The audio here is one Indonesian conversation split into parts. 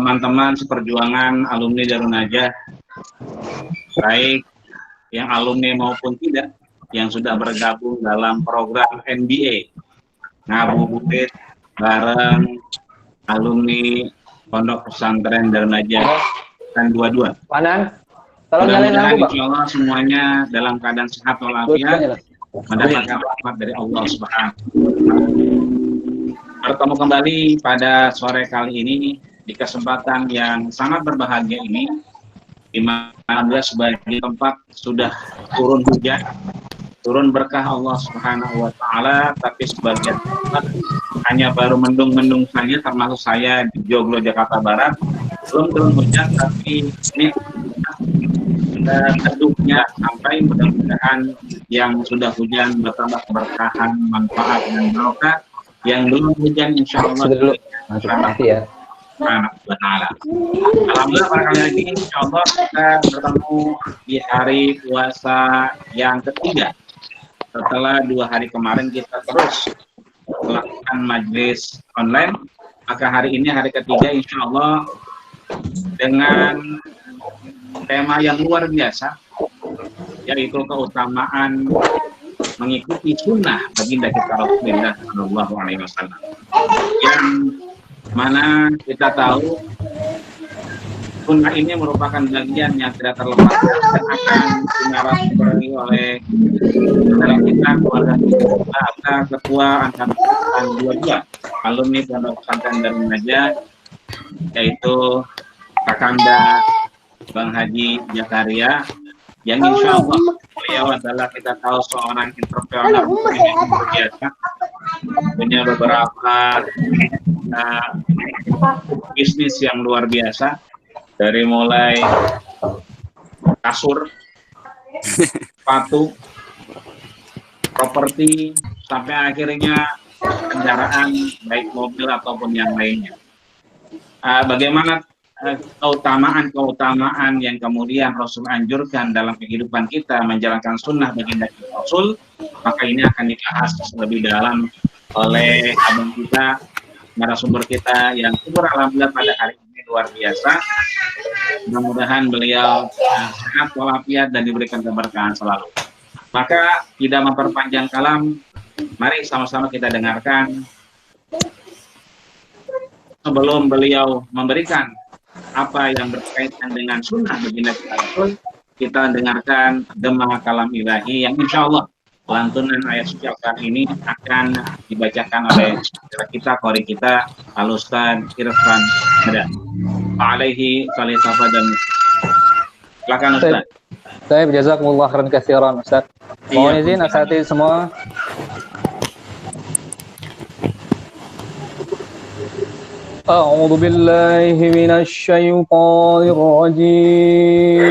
teman-teman seperjuangan alumni Darun Najah, baik yang alumni maupun tidak, yang sudah bergabung dalam program MBA ngabuburit bareng alumni Pondok Pesantren Darun Najah dan 22. Mudah-mudahan insya Allah semuanya dalam keadaan sehat walafiat, mendapatkan rahmat dari Allah Subhanahu. Bertemu kembali pada sore kali ini di kesempatan yang sangat berbahagia ini, di mana sebagian tempat sudah turun hujan, turun berkah Allah Subhanahu wa Ta'ala, tapi sebagian tempat hanya baru mendung-mendung saja, termasuk saya di Joglo, Jakarta Barat. Belum turun hujan, tapi ini teduhnya sampai mudah-mudahan yang sudah hujan bertambah keberkahan, manfaat dan barokah. Yang belum hujan insya Allah ya. Alhamdulillah pada kali ini insya Allah kita bertemu di hari puasa yang ketiga. Setelah 2 hari kemarin kita terus melakukan majelis online, maka hari ini hari ketiga insya Allah dengan tema yang luar biasa, yaitu keutamaan mengikuti sunnah baginda kita Rasulullah Shallallahu Alaihi Wasallam, yang mana kita tahu sunnah ini merupakan bagian yang tidak terlepas dan akan dinarasi oleh saudara kita, keluarga kita, ketua angkatan 22 alumni Pondok Pesantren Darun Najah, yaitu Kakanda Bang Haji Jakaria, yang insya Allah beliau adalah, kita tahu, seorang entrepreneur yang luar biasa, punya beberapa bisnis yang luar biasa, dari mulai kasur, sepatu, properti, sampai akhirnya kendaraan baik mobil ataupun yang lainnya. Bagaimana keutamaan yang kemudian Rasul anjurkan dalam kehidupan kita menjalankan sunnah baginda Rasul, maka ini akan dibahas lebih dalam oleh abang kita, narasumber kita yang alhamdulillah pada hari ini luar biasa. Mudah-mudahan beliau sehat walafiat dan diberikan keberkahan selalu. Maka tidak memperpanjang kalam, mari sama-sama kita dengarkan sebelum beliau memberikan apa yang berkaitan dengan sunnah baginda kita Rasul. Kita dengarkan Dema Kalam Ilahi yang insya Allah lantunan ayat suci Al-Quran ini akan dibacakan oleh kita, qori kita, Al-Ustaz Irfan Ada. Alaihi sallallahu. Silakan Ustaz. Baik, jazakumullah khairan katsiran Ustaz. Mohon izin asatidz semua. أعوذ بالله من الشيطان الرجيم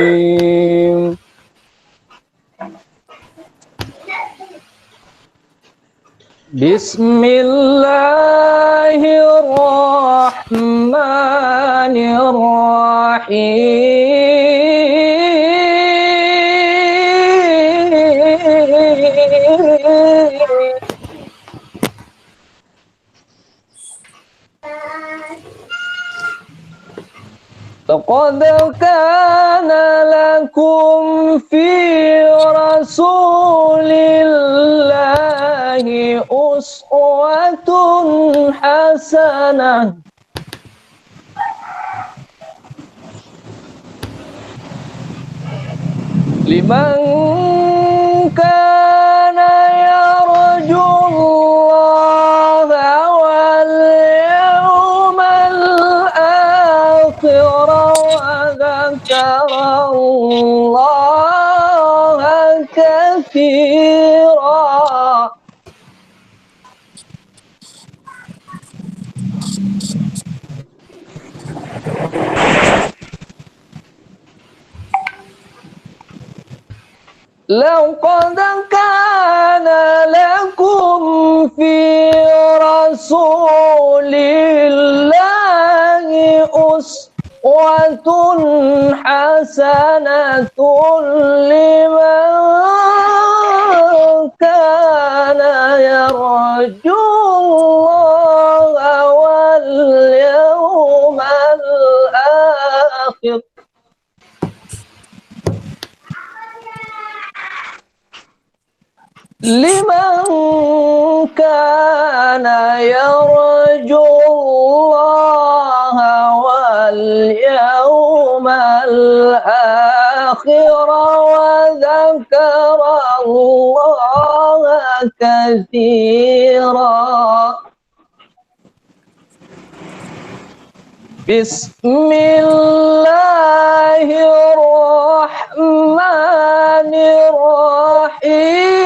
بسم الله الرحمن الرحيم لقد كان لكم في رسول الله أسوة حسنة لمن كان يرجو الله واليوم الآخر وذكر الله كثيرا. لقد كان لكم في رسول الله أسوة حسنة لمن كان يرجو الله واليوم الآخر لمن كان يرجو الله واليوم الآخر وذكر الله كثيرا. بسم الله الرحمن الرحيم.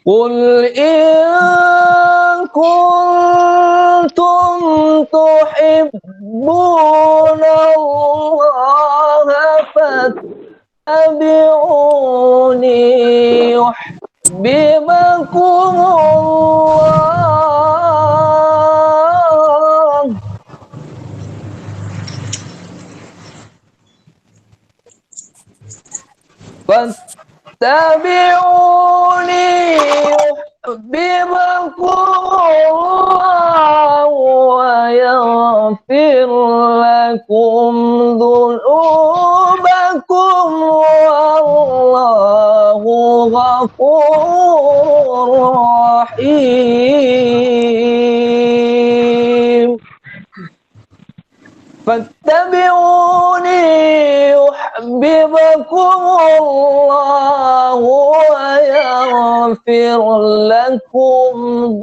قل إن كنتم تحبون الله فاتبعوني يحببكم الله فاتبعوني يحببكم الله ويغفر لكم ذنوبكم والله غفور رحيم. فاتبعوني يحببكم الله ويغفر لكم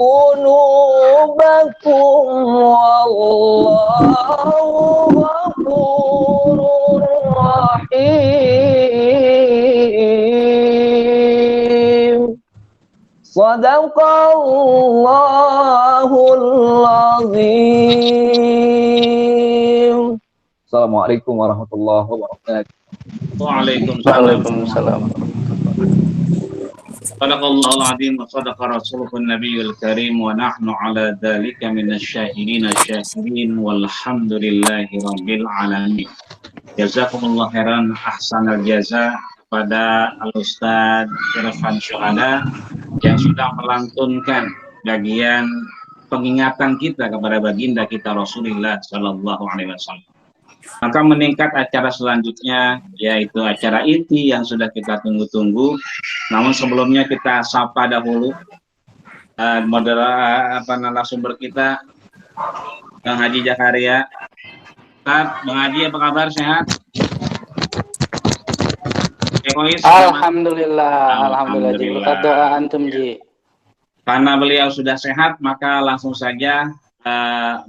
ذنوبكم والله غفور رحيم. صدق الله العظيم. Assalamualaikum warahmatullahi wabarakatuh. Waalaikumsalam. Sadaqallahul azim wa sadaqa rasuluhun nabiyul karim wa nahnu ala dzalika minasyahidin asy-syakirin walhamdulillahi rabbil alamin. Jazakumullah khairan ahsanal jaza kepada Al-Ustaz Irfan Syuhada yang sudah melantunkan bagian pengingatan kita kepada baginda kita Rasulullah sallallahu alaihi wasallam. Maka meningkat acara selanjutnya, yaitu acara inti yang sudah kita tunggu-tunggu. Namun sebelumnya kita sapa dahulu narasumber kita, Bang Haji Zakaria. Bang Haji, apa kabar? Sehat? Alhamdulillah Ji. Doa antum Ji. Karena beliau sudah sehat, maka langsung saja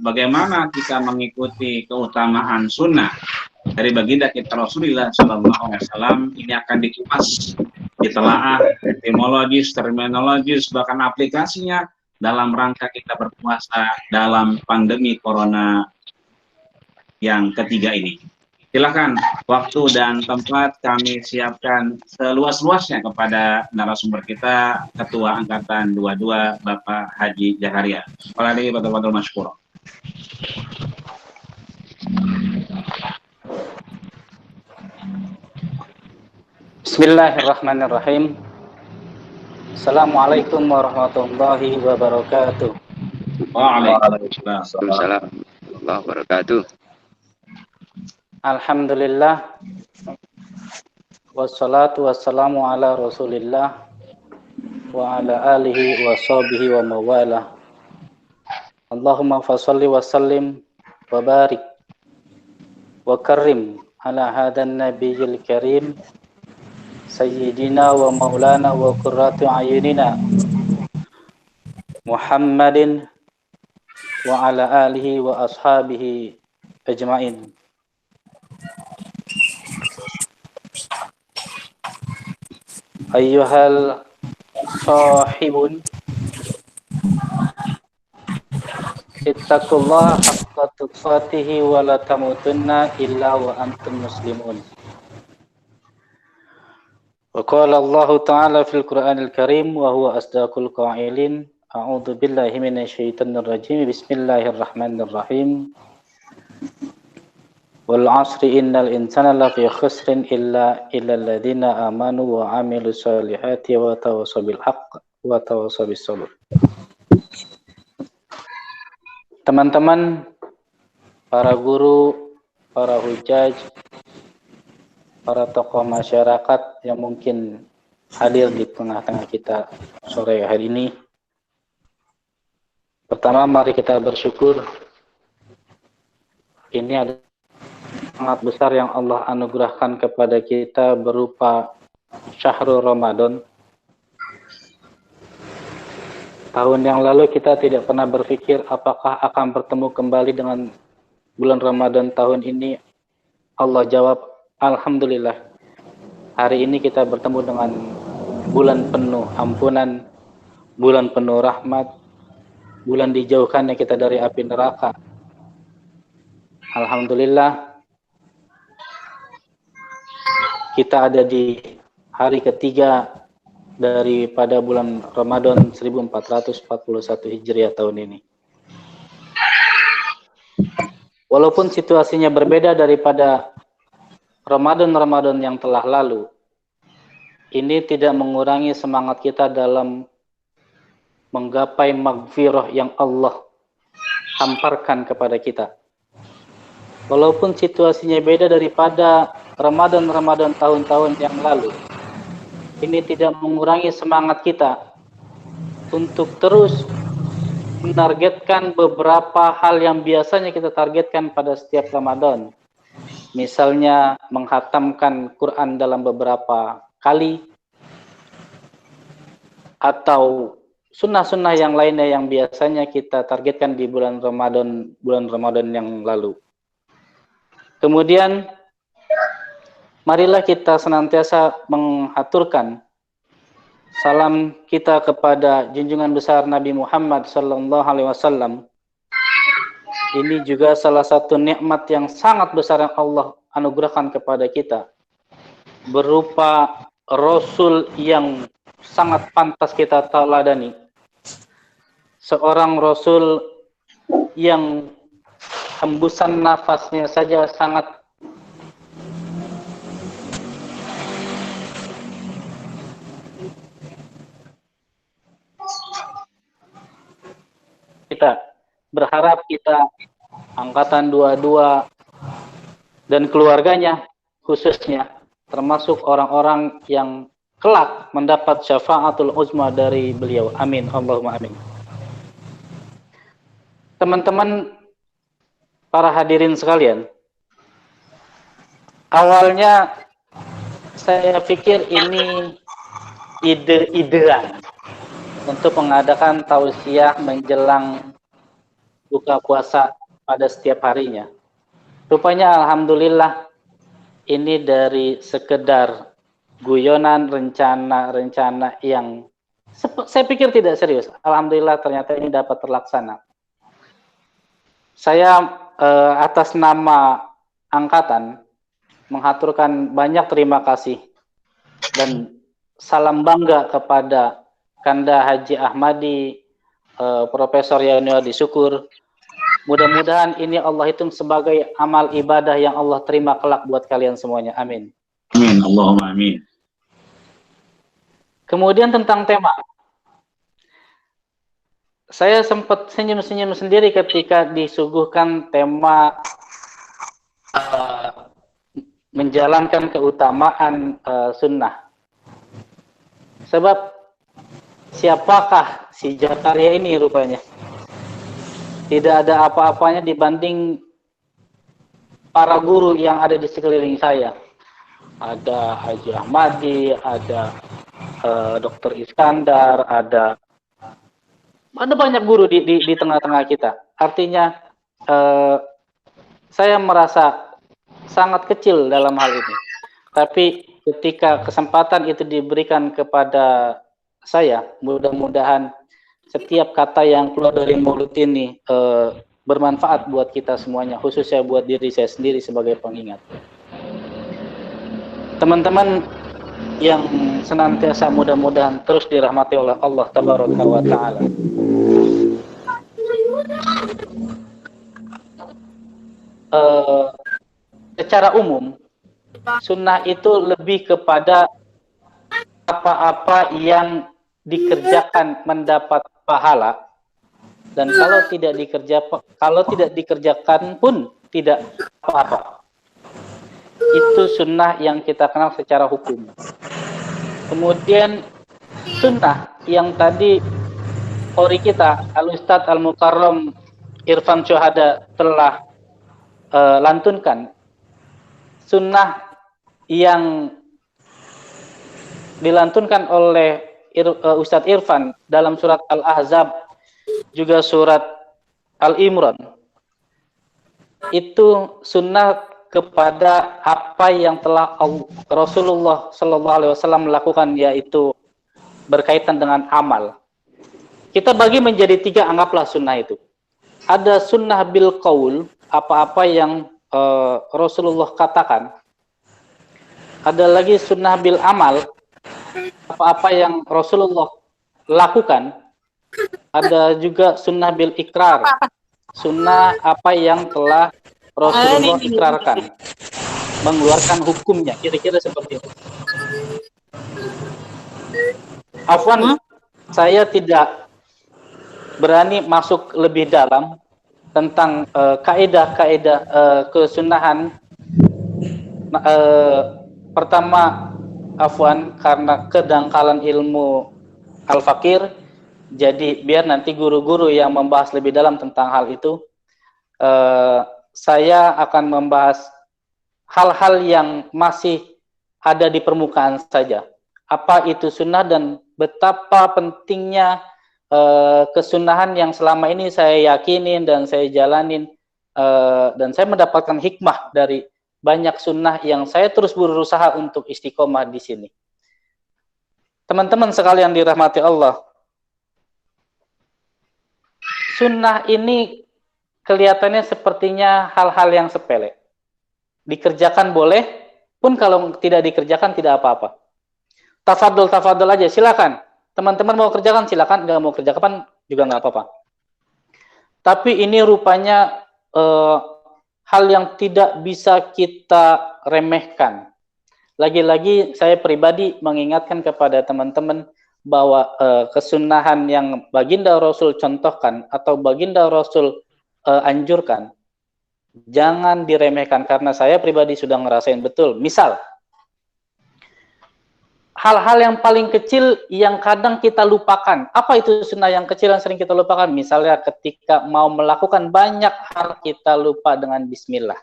bagaimana kita mengikuti keutamaan sunnah dari baginda kita Rasulullah SAW. Ini akan dikupas, ditelaah etimologis, terminologis, bahkan aplikasinya dalam rangka kita berpuasa dalam pandemi corona yang ketiga ini. Silakan, waktu dan tempat kami siapkan seluas-luasnya kepada narasumber kita, Ketua Angkatan 22 Bapak Haji Zakaria. Walaihi betul-betul masykur. Bismillahirrahmanirrahim. Assalamualaikum warahmatullahi wabarakatuh. Waalaikumsalam warahmatullahi wabarakatuh. Alhamdulillah. Wassalatu wassalamu ala Rasulillah wa ala alihi wa sahbihi wa mawalah. Allahumma fassalli wa sallim wa barik wa karim ala hadan nabiyil karim sayyidina wa maulana wa qurratu ayunina Muhammadin wa ala alihi wa ashabihi ajma'in. Ayyuhal sahibun ittaqullaha haqqa tuqatihi wa la tamutunna illa wa antum muslimun. Wa qala Allah ta'ala fil Qur'anil Karim wa huwa asdaqul qa'ilin. A'udzu billahi minasy syaithanir rajim. Bismillahirrahmanirrahim. Wal 'asri innal insana lafi khusrin illa alladziina aamanu wa 'amilus solihati wa tawassaw bil haqq wa tawassaw bis sabr. Teman-teman, para guru, para hujaj, para tokoh masyarakat yang mungkin hadir di tengah-tengah kita sore hari ini. Pertama, mari kita bersyukur. Ini adalah sangat besar yang Allah anugerahkan kepada kita berupa Syahrul Ramadan. Tahun yang lalu kita tidak pernah berpikir apakah akan bertemu kembali dengan bulan Ramadan tahun ini. Allah jawab, alhamdulillah. Hari ini kita bertemu dengan bulan penuh ampunan, bulan penuh rahmat, bulan dijauhkannya kita dari api neraka. Alhamdulillah, kita ada di hari ketiga daripada bulan Ramadan 1441 Hijriah tahun ini. Walaupun situasinya berbeda daripada Ramadan-Ramadan yang telah lalu, ini tidak mengurangi semangat kita dalam menggapai maghfirah yang Allah hamparkan kepada kita. Walaupun situasinya beda daripada Ramadan-Ramadan tahun-tahun yang lalu, ini tidak mengurangi semangat kita untuk terus menargetkan beberapa hal yang biasanya kita targetkan pada setiap Ramadan. Misalnya menghatamkan Quran dalam beberapa kali, atau sunnah-sunnah yang lainnya yang biasanya kita targetkan di bulan Ramadan yang lalu. Kemudian marilah kita senantiasa mengaturkan salam kita kepada junjungan besar Nabi Muhammad sallallahu alaihi wasallam. Ini juga salah satu nikmat yang sangat besar yang Allah anugerahkan kepada kita, berupa Rasul yang sangat pantas kita teladani. Seorang Rasul yang hembusan nafasnya saja sangat kita berharap kita angkatan 22 dan keluarganya khususnya termasuk orang-orang yang kelak mendapat syafaatul uzma dari beliau. Amin, Allahumma amin. Teman-teman, para hadirin sekalian, awalnya saya pikir ini ide-idean untuk mengadakan tausiah menjelang buka puasa pada setiap harinya. Rupanya alhamdulillah ini dari sekedar guyonan, rencana-rencana yang saya pikir tidak serius. Alhamdulillah ternyata ini dapat terlaksana. Saya atas nama angkatan menghaturkan banyak terima kasih dan salam bangga kepada Kanda Haji Ahmadi, Profesor Yanuardi Syukur. Mudah-mudahan ini Allah hitung sebagai amal ibadah yang Allah terima kelak buat kalian semuanya. Amin. Amin, Allahumma amin. Kemudian tentang tema, saya sempat senyum-senyum sendiri ketika disuguhkan tema menjalankan keutamaan sunnah. Sebab siapakah si Zakaria ini rupanya? Tidak ada apa-apanya dibanding para guru yang ada di sekeliling saya. Ada Haji Ahmadi, ada Dr. Iskandar, ada banyak guru di tengah-tengah kita. Artinya saya merasa sangat kecil dalam hal ini. Tapi ketika kesempatan itu diberikan kepada saya, mudah-mudahan setiap kata yang keluar dari mulut ini bermanfaat buat kita semuanya, khususnya buat diri saya sendiri sebagai pengingat. Teman-teman yang senantiasa mudah-mudahan terus dirahmati oleh Allah Tabaraka wa Ta'ala. Secara umum, sunnah itu lebih kepada apa-apa yang dikerjakan mendapat pahala, dan kalau tidak dikerjakan pun tidak apa-apa. Itu sunnah yang kita kenal secara hukum. Kemudian sunnah yang tadi qori kita Al-Ustadz Al-Mukarram Irfan Syuhada telah lantunkan, sunnah yang dilantunkan oleh Ustadz Irfan dalam surat Al-Ahzab juga surat Al-Imran, itu sunnah kepada apa yang telah Rasulullah SAW melakukan, yaitu berkaitan dengan amal. Kita bagi menjadi 3, anggaplah sunnah itu. Ada sunnah bil qaul, apa-apa yang Rasulullah katakan. Ada lagi sunnah bil amal, apa-apa yang Rasulullah lakukan. Ada juga sunnah bil ikrar, sunnah apa yang telah Rasulullah ikrarkan, mengeluarkan hukumnya, kira-kira seperti itu. Afwan, saya tidak berani masuk lebih dalam tentang kaidah-kaidah kesunahan. Pertama, afwan, karena kedangkalan ilmu al-fakir, jadi biar nanti guru-guru yang membahas lebih dalam tentang hal itu. Saya akan membahas hal-hal yang masih ada di permukaan saja. Apa itu sunnah dan betapa pentingnya kesunahan yang selama ini saya yakinin dan saya jalanin, dan saya mendapatkan hikmah dari banyak sunnah yang saya terus berusaha untuk istiqomah di sini. Teman-teman sekalian dirahmati Allah, sunnah ini kelihatannya sepertinya hal-hal yang sepele. Dikerjakan boleh, pun kalau tidak dikerjakan tidak apa-apa. Tafadhol aja, silakan. Teman-teman mau kerjakan silakan, nggak mau kerjakan juga nggak apa-apa. Tapi ini rupanya hal yang tidak bisa kita remehkan. Lagi-lagi saya pribadi mengingatkan kepada teman-teman bahwa kesunahan yang baginda Rasul contohkan atau baginda Rasul anjurkan, jangan diremehkan, karena saya pribadi sudah ngerasain betul. Misal, hal-hal yang paling kecil yang kadang kita lupakan. Apa itu sunnah yang kecil yang sering kita lupakan? Misalnya ketika mau melakukan banyak hal kita lupa dengan bismillah.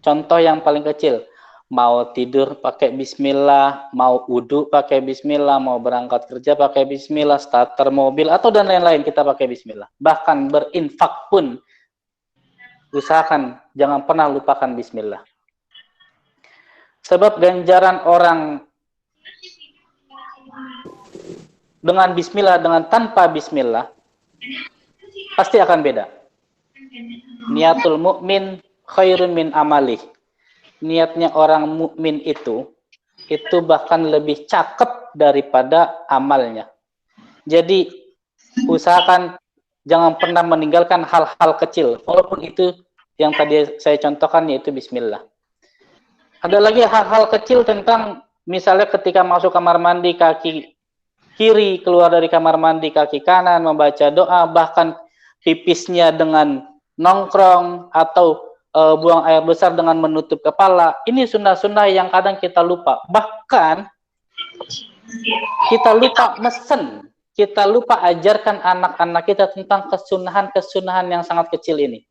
Contoh yang paling kecil, mau tidur pakai bismillah, mau wudu pakai bismillah, mau berangkat kerja pakai bismillah, starter mobil atau dan lain-lain kita pakai bismillah. Bahkan berinfak pun usahakan jangan pernah lupakan bismillah. Sebab ganjaran orang dengan bismillah dengan tanpa bismillah pasti akan beda. Niatul mukmin khairun min amalih. Niatnya orang mukmin itu bahkan lebih cakep daripada amalnya. Jadi usahakan jangan pernah meninggalkan hal-hal kecil, walaupun itu yang tadi saya contohkan, yaitu bismillah. Ada lagi hal-hal kecil tentang misalnya ketika masuk kamar mandi kaki kiri, keluar dari kamar mandi kaki kanan, membaca doa, bahkan pipisnya dengan nongkrong atau buang air besar dengan menutup kepala. Ini sunnah-sunnah yang kadang kita lupa. Bahkan kita lupa mesen, kita lupa ajarkan anak-anak kita tentang kesunahan-kesunahan yang sangat kecil ini.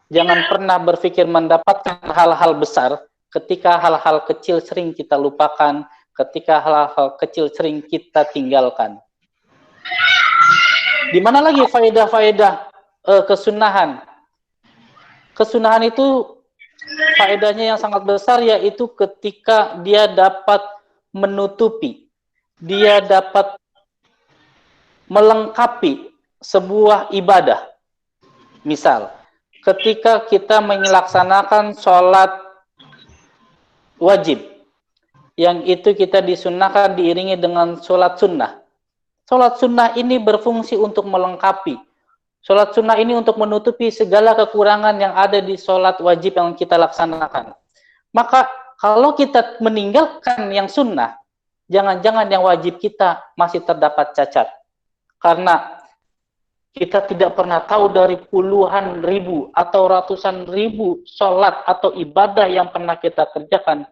Jangan pernah berpikir mendapatkan hal-hal besar ketika hal-hal kecil sering kita lupakan, ketika hal-hal kecil sering kita tinggalkan. Di mana lagi faedah-faedah kesunahan? Kesunahan itu faedahnya yang sangat besar, yaitu ketika dia dapat menutupi, dia dapat melengkapi sebuah ibadah. Misal, ketika kita melaksanakan sholat wajib, yang itu kita disunnahkan diiringi dengan sholat sunnah. Sholat sunnah ini berfungsi untuk melengkapi. Sholat sunnah ini untuk menutupi segala kekurangan yang ada di sholat wajib yang kita laksanakan. Maka kalau kita meninggalkan yang sunnah, jangan-jangan yang wajib kita masih terdapat cacat. Karena kita tidak pernah tahu dari puluhan ribu atau ratusan ribu sholat atau ibadah yang pernah kita kerjakan,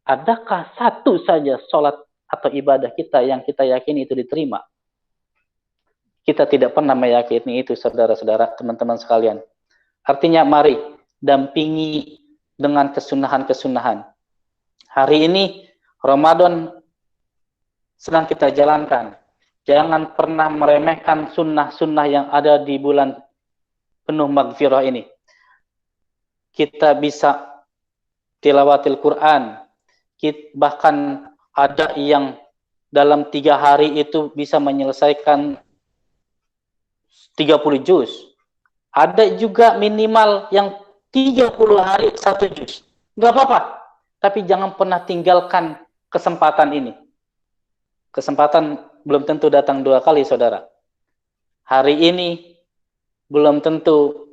adakah satu saja sholat atau ibadah kita yang kita yakini itu diterima? Kita tidak pernah meyakini itu, saudara-saudara, teman-teman sekalian. Artinya mari dampingi dengan kesunahan-kesunahan. Hari ini Ramadan sedang kita jalankan. Jangan pernah meremehkan sunnah-sunnah yang ada di bulan penuh magfirah ini. Kita bisa tilawatil Quran, bahkan ada yang dalam 3 hari itu bisa menyelesaikan 30 juz. Ada juga minimal yang 30 hari 1 juz. Nggak apa-apa. Tapi jangan pernah tinggalkan kesempatan ini. Kesempatan belum tentu datang 2 kali, saudara. Hari ini belum tentu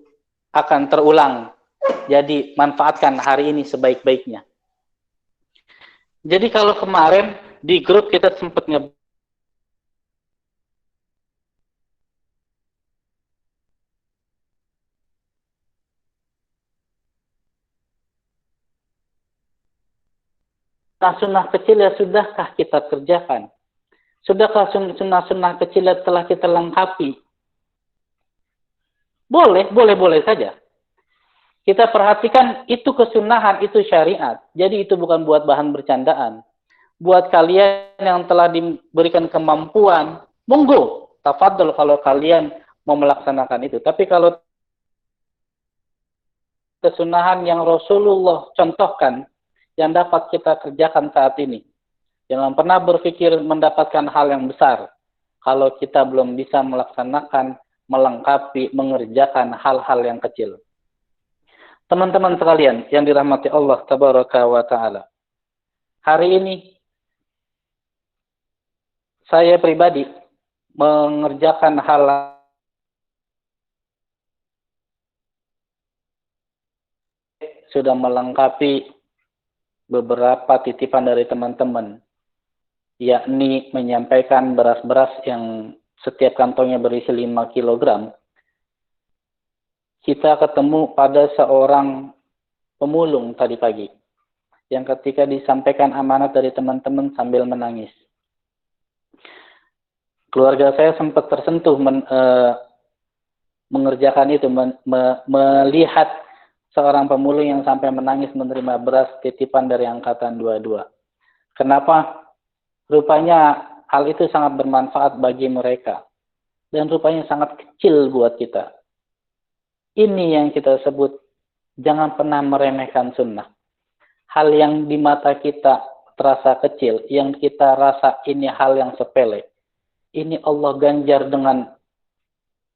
akan terulang. Jadi manfaatkan hari ini sebaik-baiknya. Jadi kalau kemarin di grup kita sempat sunnah kecil ya sudahkah kita kerjakan? Sudahkah sunnah-sunnah kecil telah kita lengkapi? Boleh saja. Kita perhatikan itu kesunahan, itu syariat. Jadi itu bukan buat bahan bercandaan. Buat kalian yang telah diberikan kemampuan, monggo, tafadhol kalau kalian mau melaksanakan itu. Tapi kalau kesunahan yang Rasulullah contohkan, yang dapat kita kerjakan saat ini, jangan pernah berpikir mendapatkan hal yang besar kalau kita belum bisa melaksanakan, melengkapi, mengerjakan hal-hal yang kecil. Teman-teman sekalian yang dirahmati Allah Tabaraka wa Ta'ala, hari ini saya pribadi mengerjakan hal sudah melengkapi beberapa titipan dari teman-teman, yakni menyampaikan beras-beras yang setiap kantongnya berisi 5 kilogram. Kita ketemu pada seorang pemulung tadi pagi, yang ketika disampaikan amanat dari teman-teman sambil menangis. Keluarga saya sempat tersentuh mengerjakan itu, melihat seorang pemulung yang sampai menangis menerima beras titipan dari Angkatan 22. Kenapa? Rupanya hal itu sangat bermanfaat bagi mereka. Dan rupanya sangat kecil buat kita. Ini yang kita sebut, jangan pernah meremehkan sunnah. Hal yang di mata kita terasa kecil, yang kita rasa ini hal yang sepele, ini Allah ganjar dengan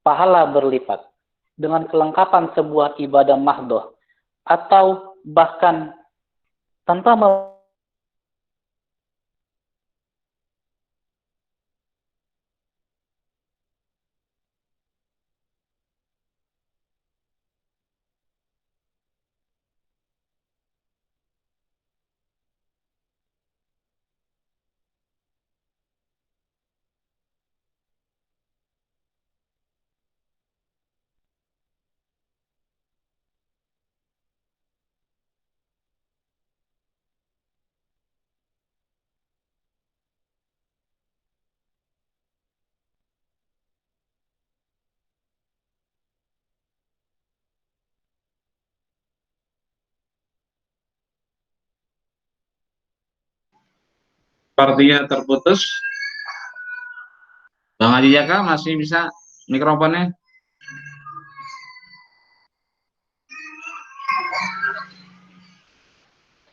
pahala berlipat, dengan kelengkapan sebuah ibadah mahdoh, atau bahkan tanpa Sepertinya terputus. Bang Haji Jaka masih bisa mikrofonnya?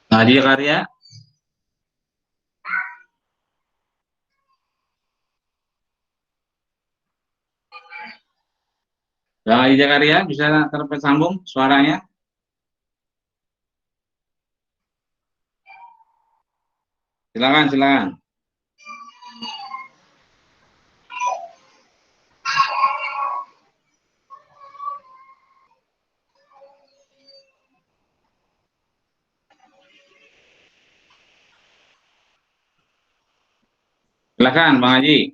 Bang Haji Karya? Bang Haji Jakaria bisa tersambung suaranya? Silakan, silakan. Silakan Bang Haji.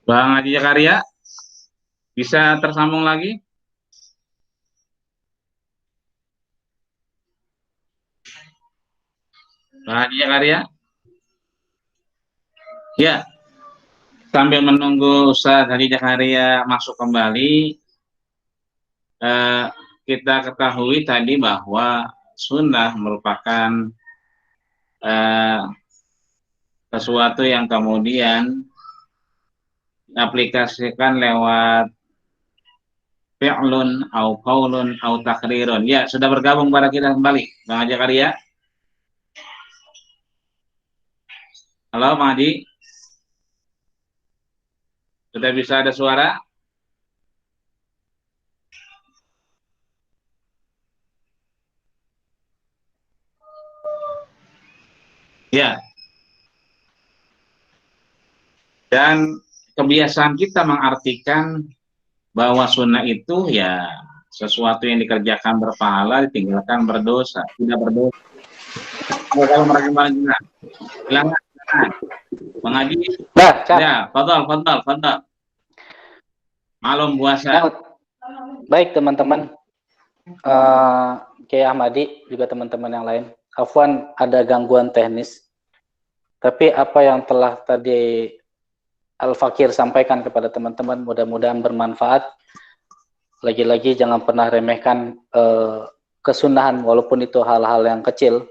Bang Haji Zakaria, bisa tersambung lagi? Bang Haji Zakaria? Ya, sambil menunggu Ustaz Haji Zakaria masuk kembali, kita ketahui tadi bahwa sunnah merupakan sesuatu yang kemudian aplikasikan lewat fi'lun au qaulun au takrirun. Ya, sudah bergabung pada kita kembali Bang Haji Zakaria. Halo Bang Haji, sudah bisa ada suara? Ya, dan kebiasaan kita mengartikan bahwa sunnah itu ya sesuatu yang dikerjakan berpahala, ditinggalkan berdosa, tidak berdosa. Kalau mereka silakan, Bang Haji. Nah, Cak. Ya, fadal. Malum puasa. Nah, baik teman-teman, Kiai Ahmadi juga teman-teman yang lain. Afwan, ada gangguan teknis. Tapi apa yang telah tadi Al-Fakir sampaikan kepada teman-teman mudah-mudahan bermanfaat. Lagi-lagi jangan pernah remehkan kesunahan walaupun itu hal-hal yang kecil.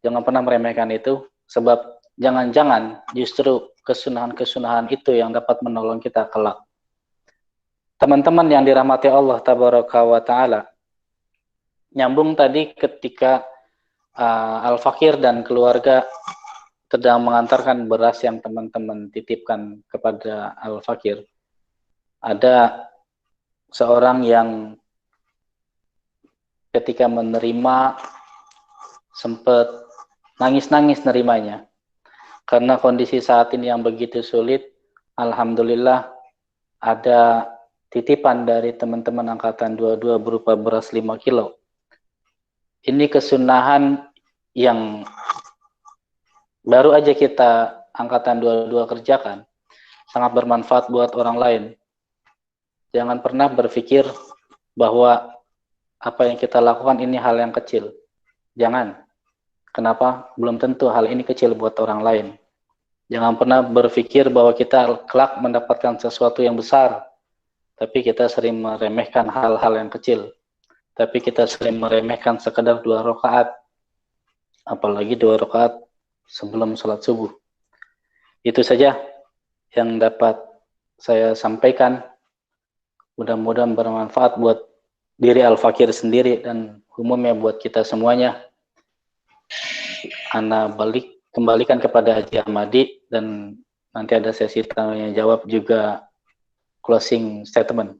Jangan pernah meremehkan itu, sebab jangan-jangan justru kesunahan-kesunahan itu yang dapat menolong kita kelak. Teman-teman yang dirahmati Allah Tabaraka wa Ta'ala, nyambung tadi ketika Al-Fakir dan keluarga sedang mengantarkan beras yang teman-teman titipkan kepada Al-Fakir. Ada seorang yang ketika menerima sempat nangis-nangis nerimanya. Karena kondisi saat ini yang begitu sulit, alhamdulillah ada titipan dari teman-teman angkatan 22 berupa beras 5 kilo. Ini kesunahan yang baru aja kita angkatan 22 kerjakan, sangat bermanfaat buat orang lain. Jangan pernah berpikir bahwa apa yang kita lakukan ini hal yang kecil. Jangan. Kenapa? Belum tentu hal ini kecil buat orang lain. Jangan pernah berpikir bahwa kita kelak mendapatkan sesuatu yang besar, tapi kita sering meremehkan hal-hal yang kecil. Tapi kita sering meremehkan sekedar 2 rakaat, apalagi 2 rakaat sebelum sholat subuh. Itu saja yang dapat saya sampaikan. Mudah-mudahan bermanfaat buat diri Al-Fakir sendiri dan umumnya buat kita semuanya. Ana kembalikan kepada Haji Ahmadi dan nanti ada sesi tanya jawab juga closing statement.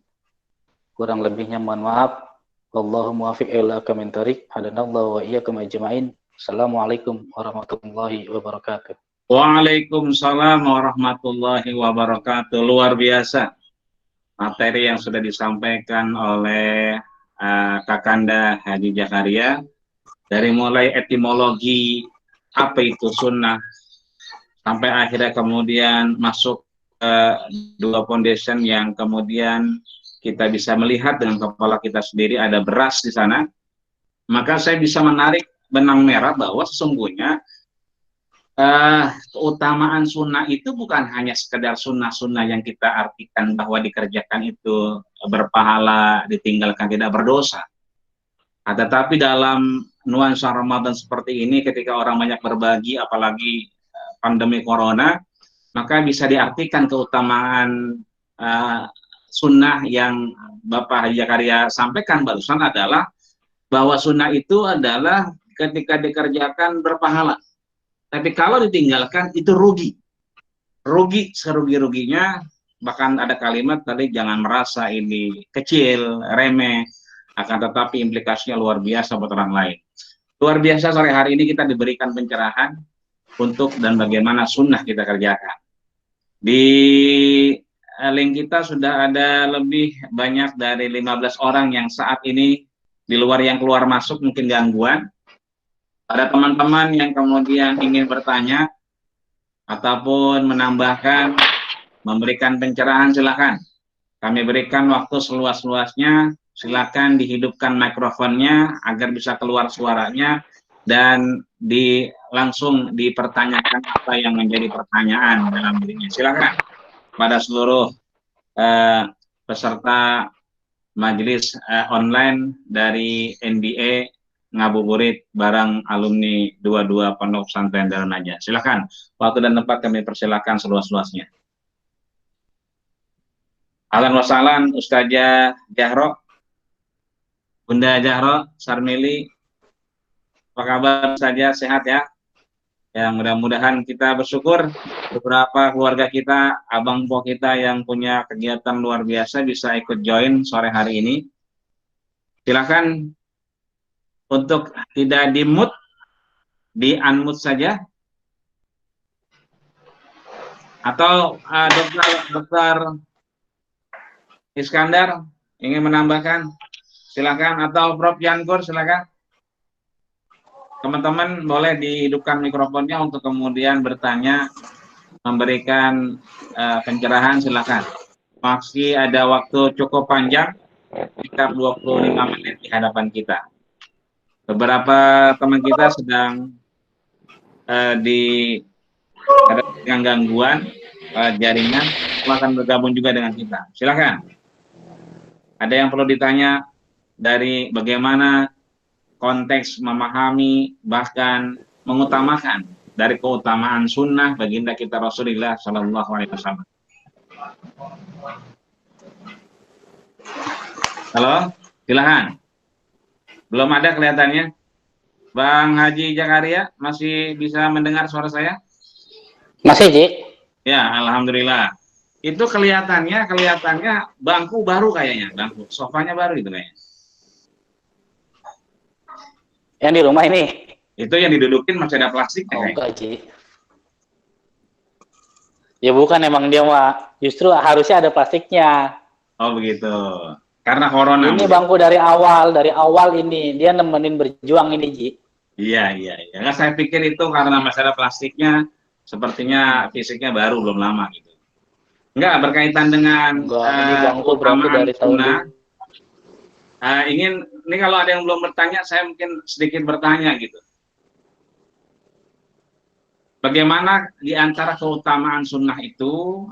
Kurang lebihnya mohon maaf. Wallahu muwaffiq ila aqwamit thoriq. Hadanallahu wa iyyakum ajma'in. Assalamualaikum warahmatullahi wabarakatuh. Waalaikumsalam warahmatullahi wabarakatuh. Luar biasa materi yang sudah disampaikan oleh Kakanda Haji Zakaria, dari mulai etimologi apa itu sunnah sampai akhirnya kemudian masuk ke 2 foundation yang kemudian kita bisa melihat dengan kepala kita sendiri, ada beras di sana. Maka saya bisa menarik benang merah bahwa sesungguhnya keutamaan sunnah itu bukan hanya sekedar sunnah-sunnah yang kita artikan bahwa dikerjakan itu berpahala, ditinggalkan tidak berdosa. Tetapi dalam nuansa Ramadan seperti ini, ketika orang banyak berbagi, apalagi pandemi corona, maka bisa diartikan keutamaan sunnah yang Bapak Haji Zakaria sampaikan barusan adalah bahwa sunnah itu adalah ketika dikerjakan berpahala. Tapi kalau ditinggalkan itu rugi. Rugi serugi-ruginya, bahkan ada kalimat tadi, jangan merasa ini kecil, remeh, akan tetapi implikasinya luar biasa buat orang lain. Luar biasa sore hari ini kita diberikan pencerahan untuk dan bagaimana sunnah kita kerjakan. Di link kita sudah ada lebih banyak dari 15 orang yang saat ini di luar yang keluar masuk mungkin gangguan. Ada teman-teman yang kemudian ingin bertanya ataupun menambahkan, memberikan pencerahan, silakan. Kami berikan waktu seluas-luasnya, silakan dihidupkan mikrofonnya agar bisa keluar suaranya dan langsung dipertanyakan apa yang menjadi pertanyaan dalam dirinya. Silakan pada seluruh peserta majelis online dari NBA Ngabuburit bareng alumni 22 Pondok Pesantren Darun Najah. Silakan, waktu dan tempat kami persilakan seluas-luasnya. Ahlan wa sahlan Ustazah Jahro, Bunda Jahro Sarmili, apa kabar Ustazah, sehat ya? Yang mudah-mudahan kita bersyukur beberapa keluarga kita, abang po kita yang punya kegiatan luar biasa bisa ikut join sore hari ini. Silakan untuk tidak di-mute, di-unmute saja. Atau Dokter Iskandar ingin menambahkan, silakan. Atau Prof. Yankur, silakan. Teman-teman boleh dihidupkan mikrofonnya untuk kemudian bertanya, memberikan pencerahan, silakan. Masih ada waktu cukup panjang, sekitar 25 menit di hadapan kita. Beberapa teman kita sedang ada gangguan jaringan, akan bergabung juga dengan kita. Silakan. Ada yang perlu ditanya dari bagaimana konteks memahami bahkan mengutamakan dari keutamaan sunnah baginda kita Rasulullah Shallallahu Alaihi Wasallam. Halo, silakan. Belum ada kelihatannya. Bang Haji Zakaria, masih bisa mendengar suara saya? Masih, Ji. Ya, alhamdulillah. Itu kelihatannya bangku baru kayaknya, bangku sofanya baru itu kayaknya. Yang di rumah ini? Itu yang didudukin masih ada plastiknya. Oh, enggak, Ji. Ya bukan, emang dia mah justru harusnya ada plastiknya. Oh begitu. Karena corona. Ini bangku dari awal ini dia nemenin berjuang ini, Ji. Iya. Nggak, saya pikir itu karena masih ada plastiknya, sepertinya fisiknya baru, belum lama gitu. Enggak, berkaitan dengan ini bangku dari tahun ini kalau ada yang belum bertanya, saya mungkin sedikit bertanya gitu. Bagaimana di antara keutamaan sunnah itu,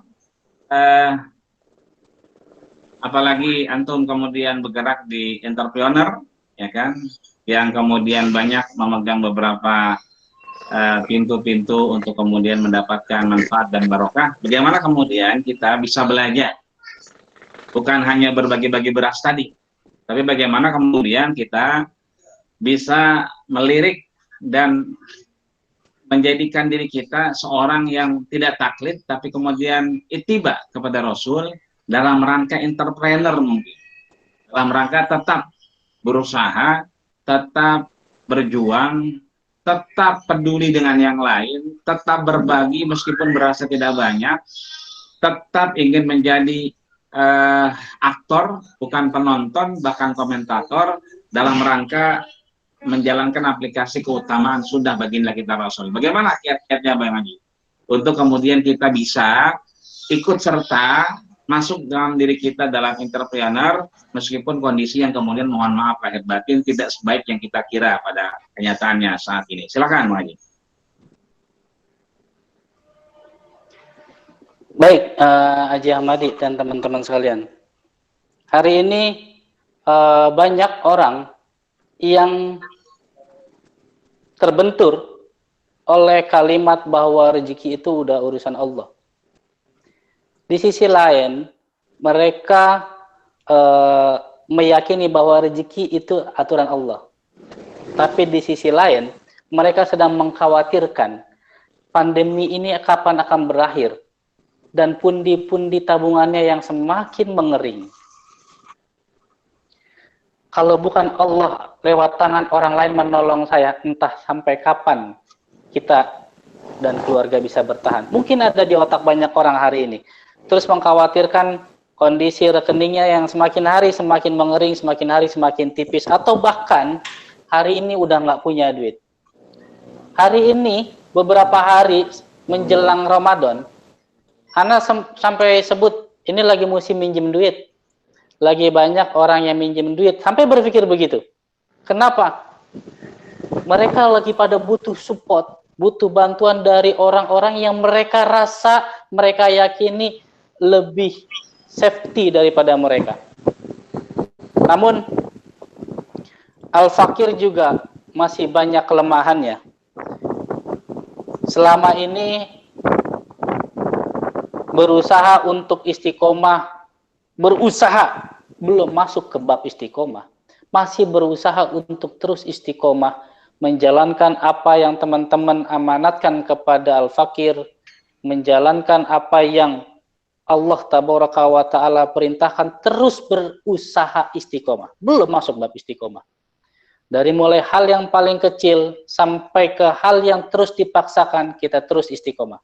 apalagi antum kemudian bergerak di entrepreneur, ya kan, yang kemudian banyak memegang beberapa pintu-pintu untuk kemudian mendapatkan manfaat dan barokah. Bagaimana kemudian kita bisa belajar, bukan hanya berbagi-bagi beras tadi, tapi bagaimana kemudian kita bisa melirik dan menjadikan diri kita seorang yang tidak taklid, tapi kemudian ittiba kepada Rasul dalam rangka entrepreneur mungkin. Dalam rangka tetap berusaha, tetap berjuang, tetap peduli dengan yang lain, tetap berbagi meskipun berasa tidak banyak, tetap ingin menjadi aktor, bukan penonton, bahkan komentator dalam rangka menjalankan aplikasi keutamaan sunnah baginda kita Rasul. Bagaimana kiat-kiatnya Bang Haji? Untuk kemudian kita bisa ikut serta masuk dalam diri kita dalam entrepreneur, meskipun kondisi yang kemudian mohon maaf lahir batin tidak sebaik yang kita kira pada kenyataannya saat ini. Silakan Bang Haji. Baik, Haji Ahmadi dan teman-teman sekalian. Hari ini banyak orang yang terbentur oleh kalimat bahwa rezeki itu udah urusan Allah. Di sisi lain, mereka meyakini bahwa rezeki itu aturan Allah. Tapi di sisi lain, mereka sedang mengkhawatirkan pandemi ini kapan akan berakhir dan pundi-pundi tabungannya yang semakin mengering. Kalau bukan Allah lewat tangan orang lain menolong saya, entah sampai kapan kita dan keluarga bisa bertahan. Mungkin ada di otak banyak orang hari ini. Terus mengkhawatirkan kondisi rekeningnya yang semakin hari semakin mengering, semakin hari semakin tipis, atau bahkan hari ini udah nggak punya duit. Hari ini, beberapa hari menjelang Ramadan, Ana sampai sebut, ini lagi musim minjem duit. Lagi banyak orang yang minjem duit. Sampai berpikir begitu. Kenapa? Mereka lagi pada butuh support, butuh bantuan dari orang-orang yang mereka rasa, mereka yakini lebih safety daripada mereka. Namun, Al-Fakir juga masih banyak kelemahannya. Selama ini berusaha untuk istiqomah, belum masuk ke bab istiqomah, masih berusaha untuk terus istiqomah, menjalankan apa yang teman-teman amanatkan kepada Al-Fakir, menjalankan apa yang Allah Tabaraka wa Ta'ala perintahkan, terus berusaha istiqomah, belum masuk bab istiqomah. Dari mulai hal yang paling kecil sampai ke hal yang terus dipaksakan, kita terus istiqomah.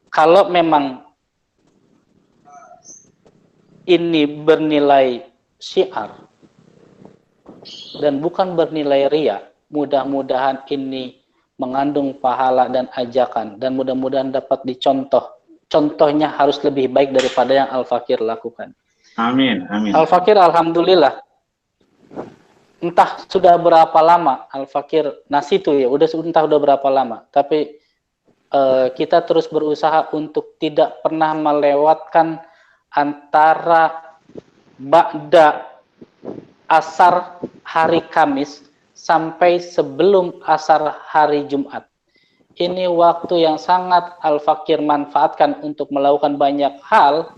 Kalau memang ini bernilai syiar dan bukan bernilai ria, mudah-mudahan ini mengandung pahala dan ajakan, dan mudah-mudahan dapat dicontoh. Contohnya harus lebih baik daripada yang Al-Fakir lakukan. Amin, amin. Al-Fakir alhamdulillah, entah sudah berapa lama Al-Fakir nasitu ya, entah udah berapa lama, tapi kita terus berusaha untuk tidak pernah melewatkan antara ba'da asar hari Kamis sampai sebelum asar hari Jumat. Ini waktu yang sangat Al-Fakir manfaatkan untuk melakukan banyak hal,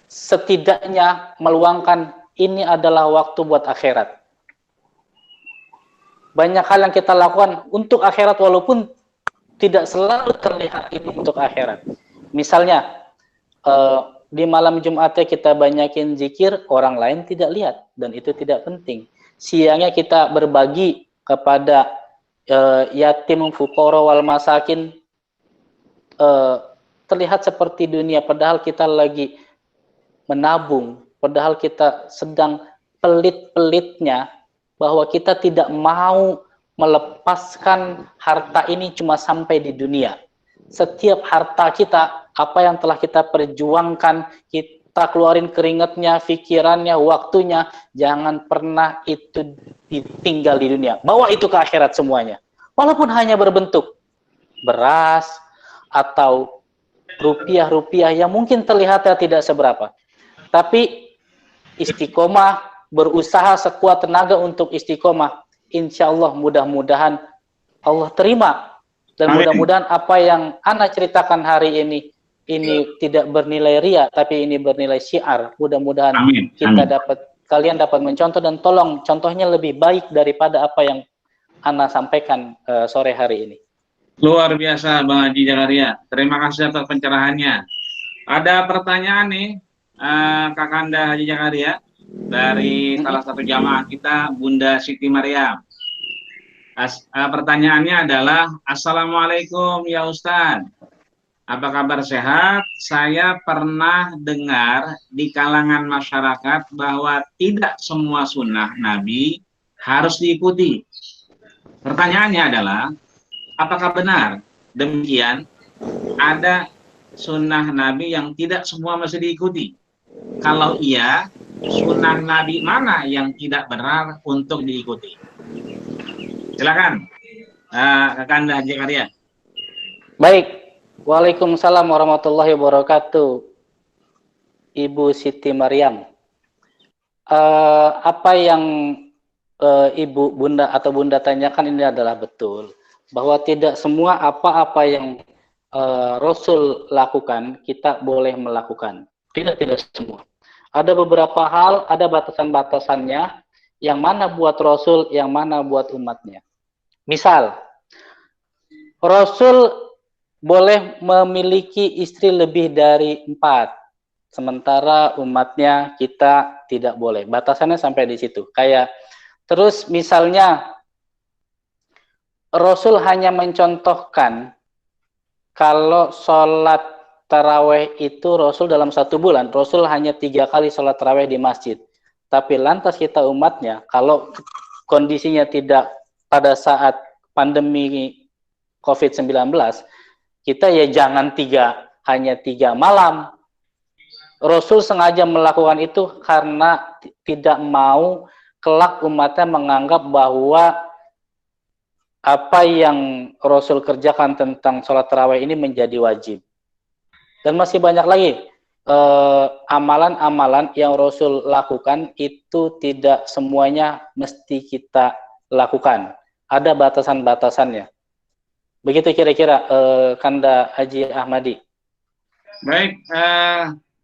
setidaknya meluangkan ini adalah waktu buat akhirat. Banyak hal yang kita lakukan untuk akhirat walaupun tidak selalu terlihat itu untuk akhirat. Misalnya di malam Jumatnya kita banyakin zikir, orang lain tidak lihat dan itu tidak penting. Siangnya kita berbagi kepada yatim, fuqara wal masakin, terlihat seperti dunia padahal kita lagi menabung, padahal kita sedang pelit-pelitnya bahwa kita tidak mau melepaskan harta ini cuma sampai di dunia. Setiap harta kita, apa yang telah kita perjuangkan, kita keluarin keringatnya, pikirannya, waktunya, jangan pernah itu ditinggal di dunia. Bawa itu ke akhirat semuanya. Walaupun hanya berbentuk beras atau rupiah-rupiah yang mungkin terlihatnya tidak seberapa. Tapi istiqomah, berusaha sekuat tenaga untuk istiqomah, insya Allah mudah-mudahan Allah terima, dan mudah-mudahan apa yang Ana ceritakan hari ini tidak bernilai ria, tapi ini bernilai syiar. Mudah-mudahan kita kalian dapat mencontoh, dan tolong contohnya lebih baik daripada apa yang Ana sampaikan sore hari ini. Luar biasa Bang Haji Jakaria, terima kasih atas pencerahannya. Ada pertanyaan nih Kakanda Haji Jakaria dari salah satu jamaah kita, Bunda Siti Maryam. Pertanyaannya adalah, Assalamualaikum ya Ustadz, apa kabar sehat? Saya pernah dengar di kalangan masyarakat bahwa tidak semua sunnah Nabi harus diikuti. Pertanyaannya adalah, apakah benar demikian? Ada sunnah Nabi yang tidak semua mesti diikuti? Kalau iya, sunnah Nabi mana yang tidak benar untuk diikuti? Silakan. Kakanda Haji Karya. Baik. Waalaikumsalam warahmatullahi wabarakatuh. Ibu Siti Maryam. Apa yang Ibu Bunda atau Bunda tanyakan ini adalah betul. Bahwa tidak semua apa-apa yang Rasul lakukan, kita boleh melakukan. Tidak semua. Ada beberapa hal, ada batasan-batasannya, yang mana buat Rasul, yang mana buat umatnya. Misal, Rasul boleh memiliki istri lebih dari 4, sementara umatnya kita tidak boleh. Batasannya sampai di situ. Terus misalnya Rasul hanya mencontohkan kalau sholat taraweh itu Rasul dalam 1 bulan, Rasul hanya 3 kali sholat taraweh di masjid. Tapi lantas kita umatnya, kalau kondisinya tidak pada saat pandemi COVID-19, kita ya jangan hanya 3 malam. Rasul sengaja melakukan itu karena tidak mau kelak umatnya menganggap bahwa apa yang Rasul kerjakan tentang sholat tarawih ini menjadi wajib. Dan masih banyak lagi amalan-amalan yang Rasul lakukan itu tidak semuanya mesti kita lakukan. Ada batasan-batasannya. Begitu kira-kira Kanda Haji Ahmadi. Baik,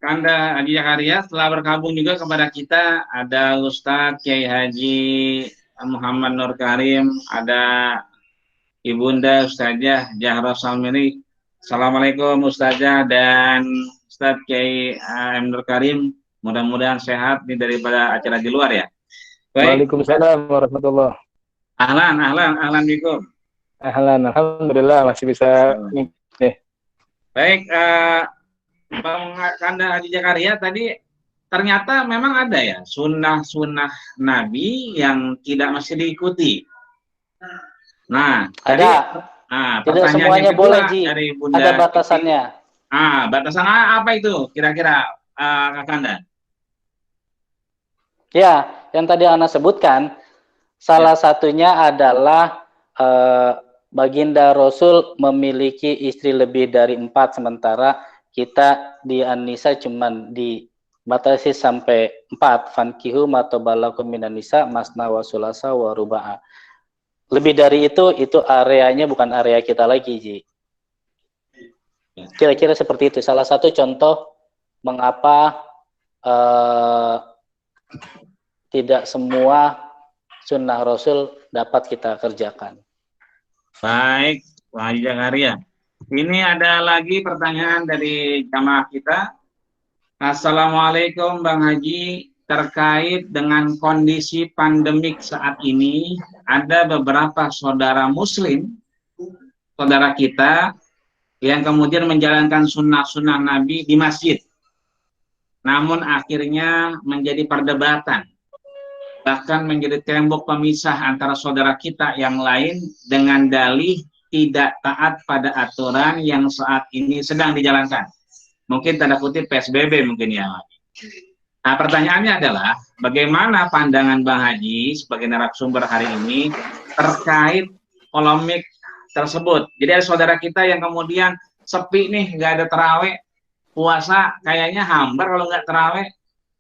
Kanda Haji Karya telah bergabung juga kepada kita. Ada Ustadz Kiai Haji Muhammad Nur Karim, ada Ibunda Ustazah Jahra Salmiri. Assalamualaikum Ustazah dan Ustadz Kiai Nur Karim. Mudah-mudahan sehat nih daripada acara di luar ya. Baik. Waalaikumsalam warahmatullahi. Ahlan bikum. Ahlan, alhamdulillah masih bisa nih. Baik, Bang Kanda Haji Karya tadi ternyata memang ada ya sunnah-sunnah Nabi yang tidak mesti diikuti. Nah, ada. Tidak semuanya boleh, Ji. Dari Bunda ada batasannya. Batasan apa itu kira-kira, Kak Kanda? Ya, yang tadi Ana sebutkan, salah satunya adalah Baginda Rasul memiliki istri lebih dari 4, sementara kita di An-Nisa cuman dibatasi sampai 4. Fankihu matobalakum minan nisa masna wa sulasa wa ruba'a. Lebih dari itu areanya bukan area kita lagi, Ji. Kira-kira seperti itu. Salah satu contoh mengapa tidak semua sunnah Rasul dapat kita kerjakan. Baik, Pak Haji Karya. Ini ada lagi pertanyaan dari jamaah kita. Assalamualaikum Bang Haji, terkait dengan kondisi pandemik saat ini, ada beberapa saudara muslim, saudara kita, yang kemudian menjalankan sunnah-sunnah Nabi di masjid. Namun akhirnya menjadi perdebatan, bahkan menjadi tembok pemisah antara saudara kita yang lain dengan dalih tidak taat pada aturan yang saat ini sedang dijalankan. Mungkin tanda kutip PSBB mungkin ya. Nah, pertanyaannya adalah bagaimana pandangan Bang Haji sebagai narasumber hari ini terkait polemik tersebut. Jadi ada saudara kita yang kemudian sepi nih, nggak ada terawih, puasa kayaknya hambar kalau nggak terawih.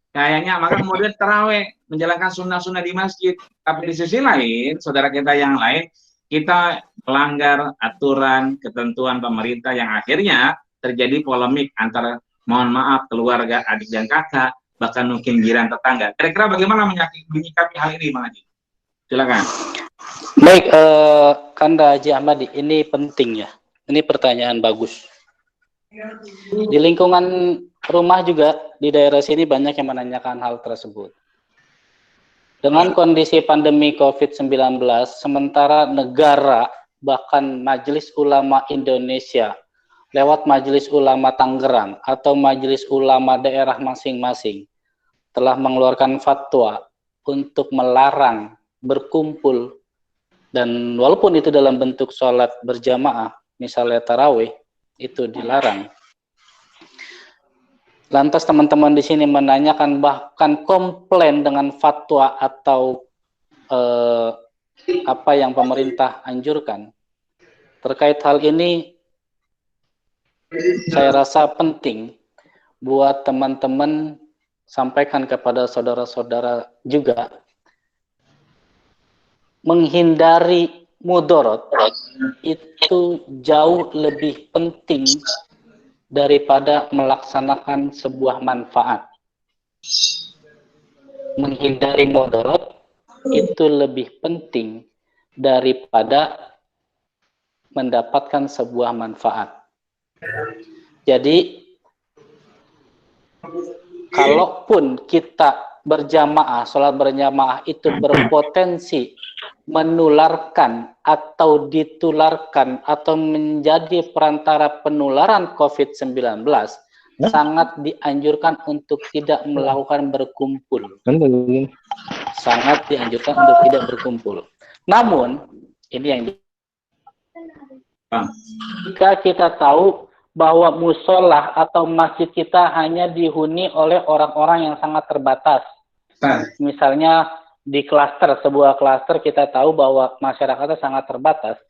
Kayaknya maka kemudian terawih, menjalankan sunnah-sunnah di masjid. Tapi di sisi lain, saudara kita yang lain, kita melanggar aturan, ketentuan pemerintah yang akhirnya terjadi polemik antara, mohon maaf, keluarga, adik dan kakak, bahkan mungkin jiran tetangga. Kira-kira bagaimana menyikapi hal ini, Bang Haji? Silakan. Baik, Kanda Haji Ahmadi, ini penting ya. Ini pertanyaan bagus. Di lingkungan rumah juga di daerah sini banyak yang menanyakan hal tersebut. Dengan kondisi pandemi COVID-19, sementara negara bahkan Majelis Ulama Indonesia lewat Majelis Ulama Tangerang atau Majelis Ulama daerah masing-masing telah mengeluarkan fatwa untuk melarang berkumpul, dan walaupun itu dalam bentuk sholat berjamaah, misalnya tarawih, itu dilarang. Lantas teman-teman di sini menanyakan, bahkan komplain dengan fatwa atau apa yang pemerintah anjurkan. terkait hal ini saya rasa penting buat teman-teman sampaikan kepada saudara-saudara juga, menghindari mudorot itu jauh lebih penting daripada melaksanakan sebuah manfaat. Menghindari mudorot itu lebih penting daripada mendapatkan sebuah manfaat. Jadi kalaupun kita berjamaah, sholat berjamaah itu berpotensi menularkan atau ditularkan atau menjadi perantara penularan COVID-19, sangat dianjurkan untuk tidak melakukan berkumpul. Sangat dianjurkan untuk tidak berkumpul. Namun, ini yang jika kita tahu bahwa musola atau masjid kita hanya dihuni oleh orang-orang yang sangat terbatas. Misalnya di klaster, sebuah klaster kita tahu bahwa masyarakatnya sangat terbatas.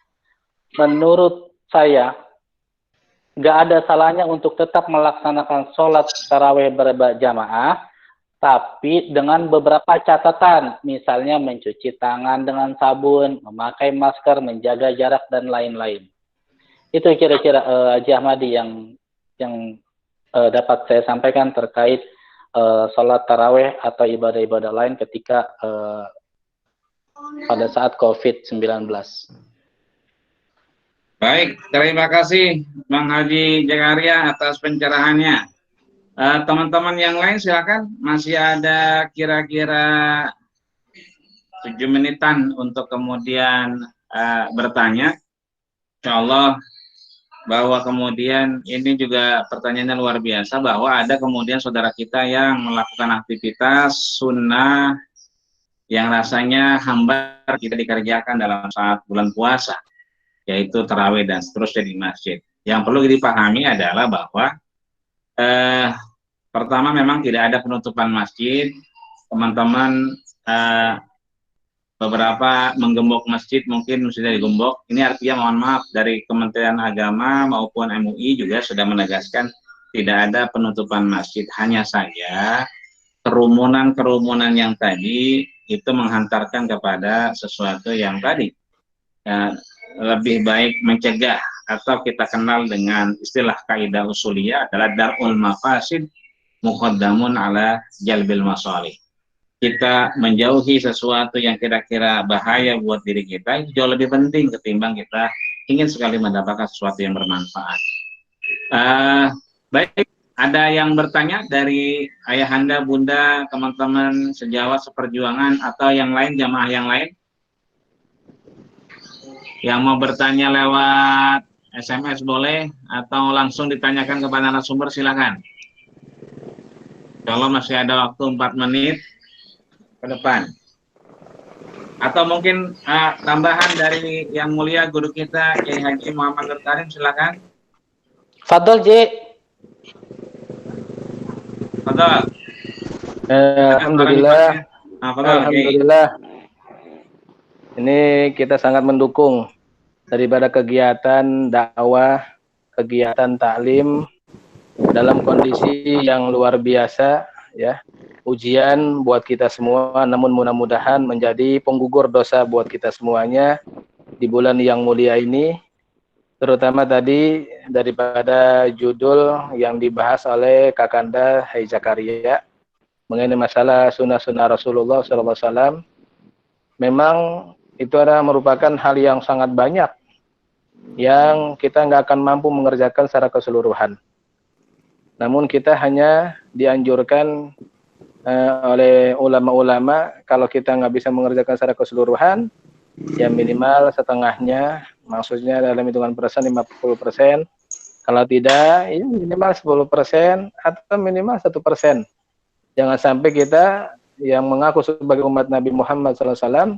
Menurut saya, nggak ada salahnya untuk tetap melaksanakan sholat tarawih berjamaah, tapi dengan beberapa catatan, misalnya mencuci tangan dengan sabun, memakai masker, menjaga jarak, dan lain-lain. Itu kira-kira Haji Ahmadi yang dapat saya sampaikan terkait sholat tarawih atau ibadah-ibadah lain ketika pada saat COVID-19. Baik, terima kasih Bang Haji Jakaria atas pencerahannya. Teman-teman yang lain silakan, masih ada kira-kira 7 menitan untuk kemudian bertanya. Insya Allah bahwa kemudian ini juga pertanyaannya luar biasa, bahwa ada kemudian saudara kita yang melakukan aktivitas sunnah yang rasanya hambar kita dikerjakan dalam saat bulan puasa, yaitu tarawih dan seterusnya di masjid. Yang perlu dipahami adalah bahwa pertama memang tidak ada penutupan masjid, teman-teman. Beberapa menggembok masjid mungkin sudah digembok. Ini artinya mohon maaf dari Kementerian Agama maupun MUI juga sudah menegaskan tidak ada penutupan masjid. Hanya saja kerumunan-kerumunan yang tadi itu menghantarkan kepada sesuatu yang tadi lebih baik mencegah, atau kita kenal dengan istilah kaidah usuliyah adalah darul mafasid muqaddamun ala jalbil masalih. Kita menjauhi sesuatu yang kira-kira bahaya buat diri kita itu jauh lebih penting ketimbang kita ingin sekali mendapatkan sesuatu yang bermanfaat. Baik, ada yang bertanya dari ayahanda, bunda, teman-teman sejawat seperjuangan atau yang lain, jamaah yang lain yang mau bertanya lewat SMS boleh, atau langsung ditanyakan kepada narasumber, silakan. Kalau masih ada waktu 4 menit ke depan, atau mungkin tambahan dari yang mulia guru kita Kiai Haji Muhammad Nur Karim, silakan. Fadol J. Fadol. Alhamdulillah. Alhamdulillah. Ini kita sangat mendukung daripada kegiatan dakwah, kegiatan taklim dalam kondisi yang luar biasa, ya. Ujian buat kita semua, namun mudah-mudahan menjadi penggugur dosa buat kita semuanya di bulan yang mulia ini. Terutama tadi daripada judul yang dibahas oleh Kakanda Haji Jakaria mengenai masalah sunnah-sunnah Rasulullah SAW. Memang itu adalah merupakan hal yang sangat banyak yang kita nggak akan mampu mengerjakan secara keseluruhan. Namun kita hanya dianjurkan oleh ulama-ulama, kalau kita nggak bisa mengerjakan secara keseluruhan, ya minimal setengahnya, maksudnya dalam hitungan persen 50%, kalau tidak ya minimal 10% atau minimal 1%. Jangan sampai kita yang mengaku sebagai umat Nabi Muhammad SAW,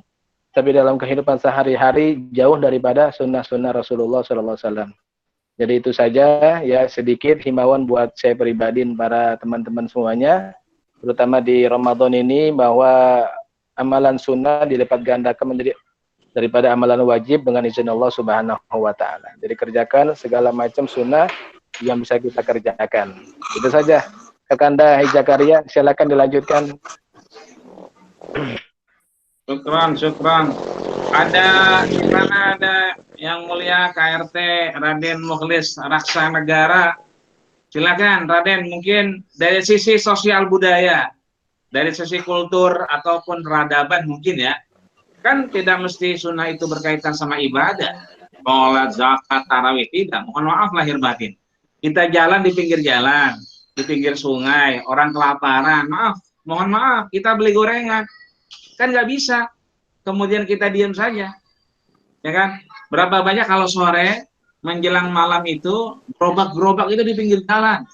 tapi dalam kehidupan sehari-hari jauh daripada sunnah-sunnah Rasulullah SAW. Jadi itu saja ya, sedikit himbauan buat saya pribadi dan para teman-teman semuanya, terutama di Ramadan ini, bahwa amalan sunnah dilipat gandakan menjadi daripada amalan wajib dengan izin Allah Subhanahu wa taala. Jadi kerjakan segala macam sunnah yang bisa kita kerjakan. Itu saja. Kakanda Zakaria, silakan dilanjutkan. Syukran. Di mana ada yang mulia KRT Raden Mukhlis Raksa Negara. Silakan Raden, mungkin dari sisi sosial budaya, dari sisi kultur ataupun peradaban mungkin ya. Kan tidak mesti sunnah itu berkaitan sama ibadah. Sholat, zakat, tarawih, tidak. Mohon maaf lahir batin. Kita jalan di pinggir jalan, di pinggir sungai, orang kelaparan, mohon maaf, kita beli gorengan. Kan nggak bisa. Kemudian kita diam saja. Ya kan? Berapa banyak kalau sore menjelang malam itu gerobak-gerobak itu di pinggir jalan.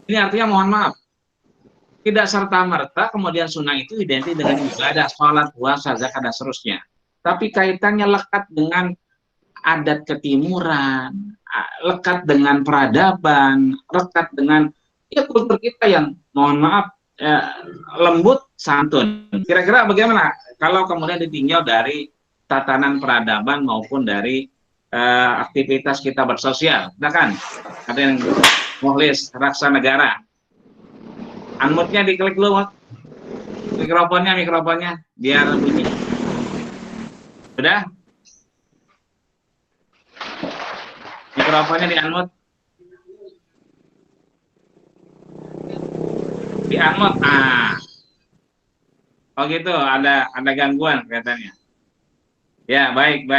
Ini artinya mohon maaf. Tidak serta-merta kemudian sunnah itu identik dengan ibadah, sholat, puasa, zakat, dan seterusnya. Tapi kaitannya lekat dengan adat ketimuran, lekat dengan peradaban, lekat dengan kultur kita yang mohon maaf lembut, santun. Kira-kira bagaimana kalau kemudian ditinjau dari tatanan peradaban maupun dari aktivitas kita bersosial? Silakan, ada yang Mukhlis Raksa Negara. Unmute-nya diklik dulu, mikrofonnya biar bunyi. Sudah? Mikrofonnya di unmute. Di unmute. Oh gitu, ada gangguan kelihatannya. Ya, baik.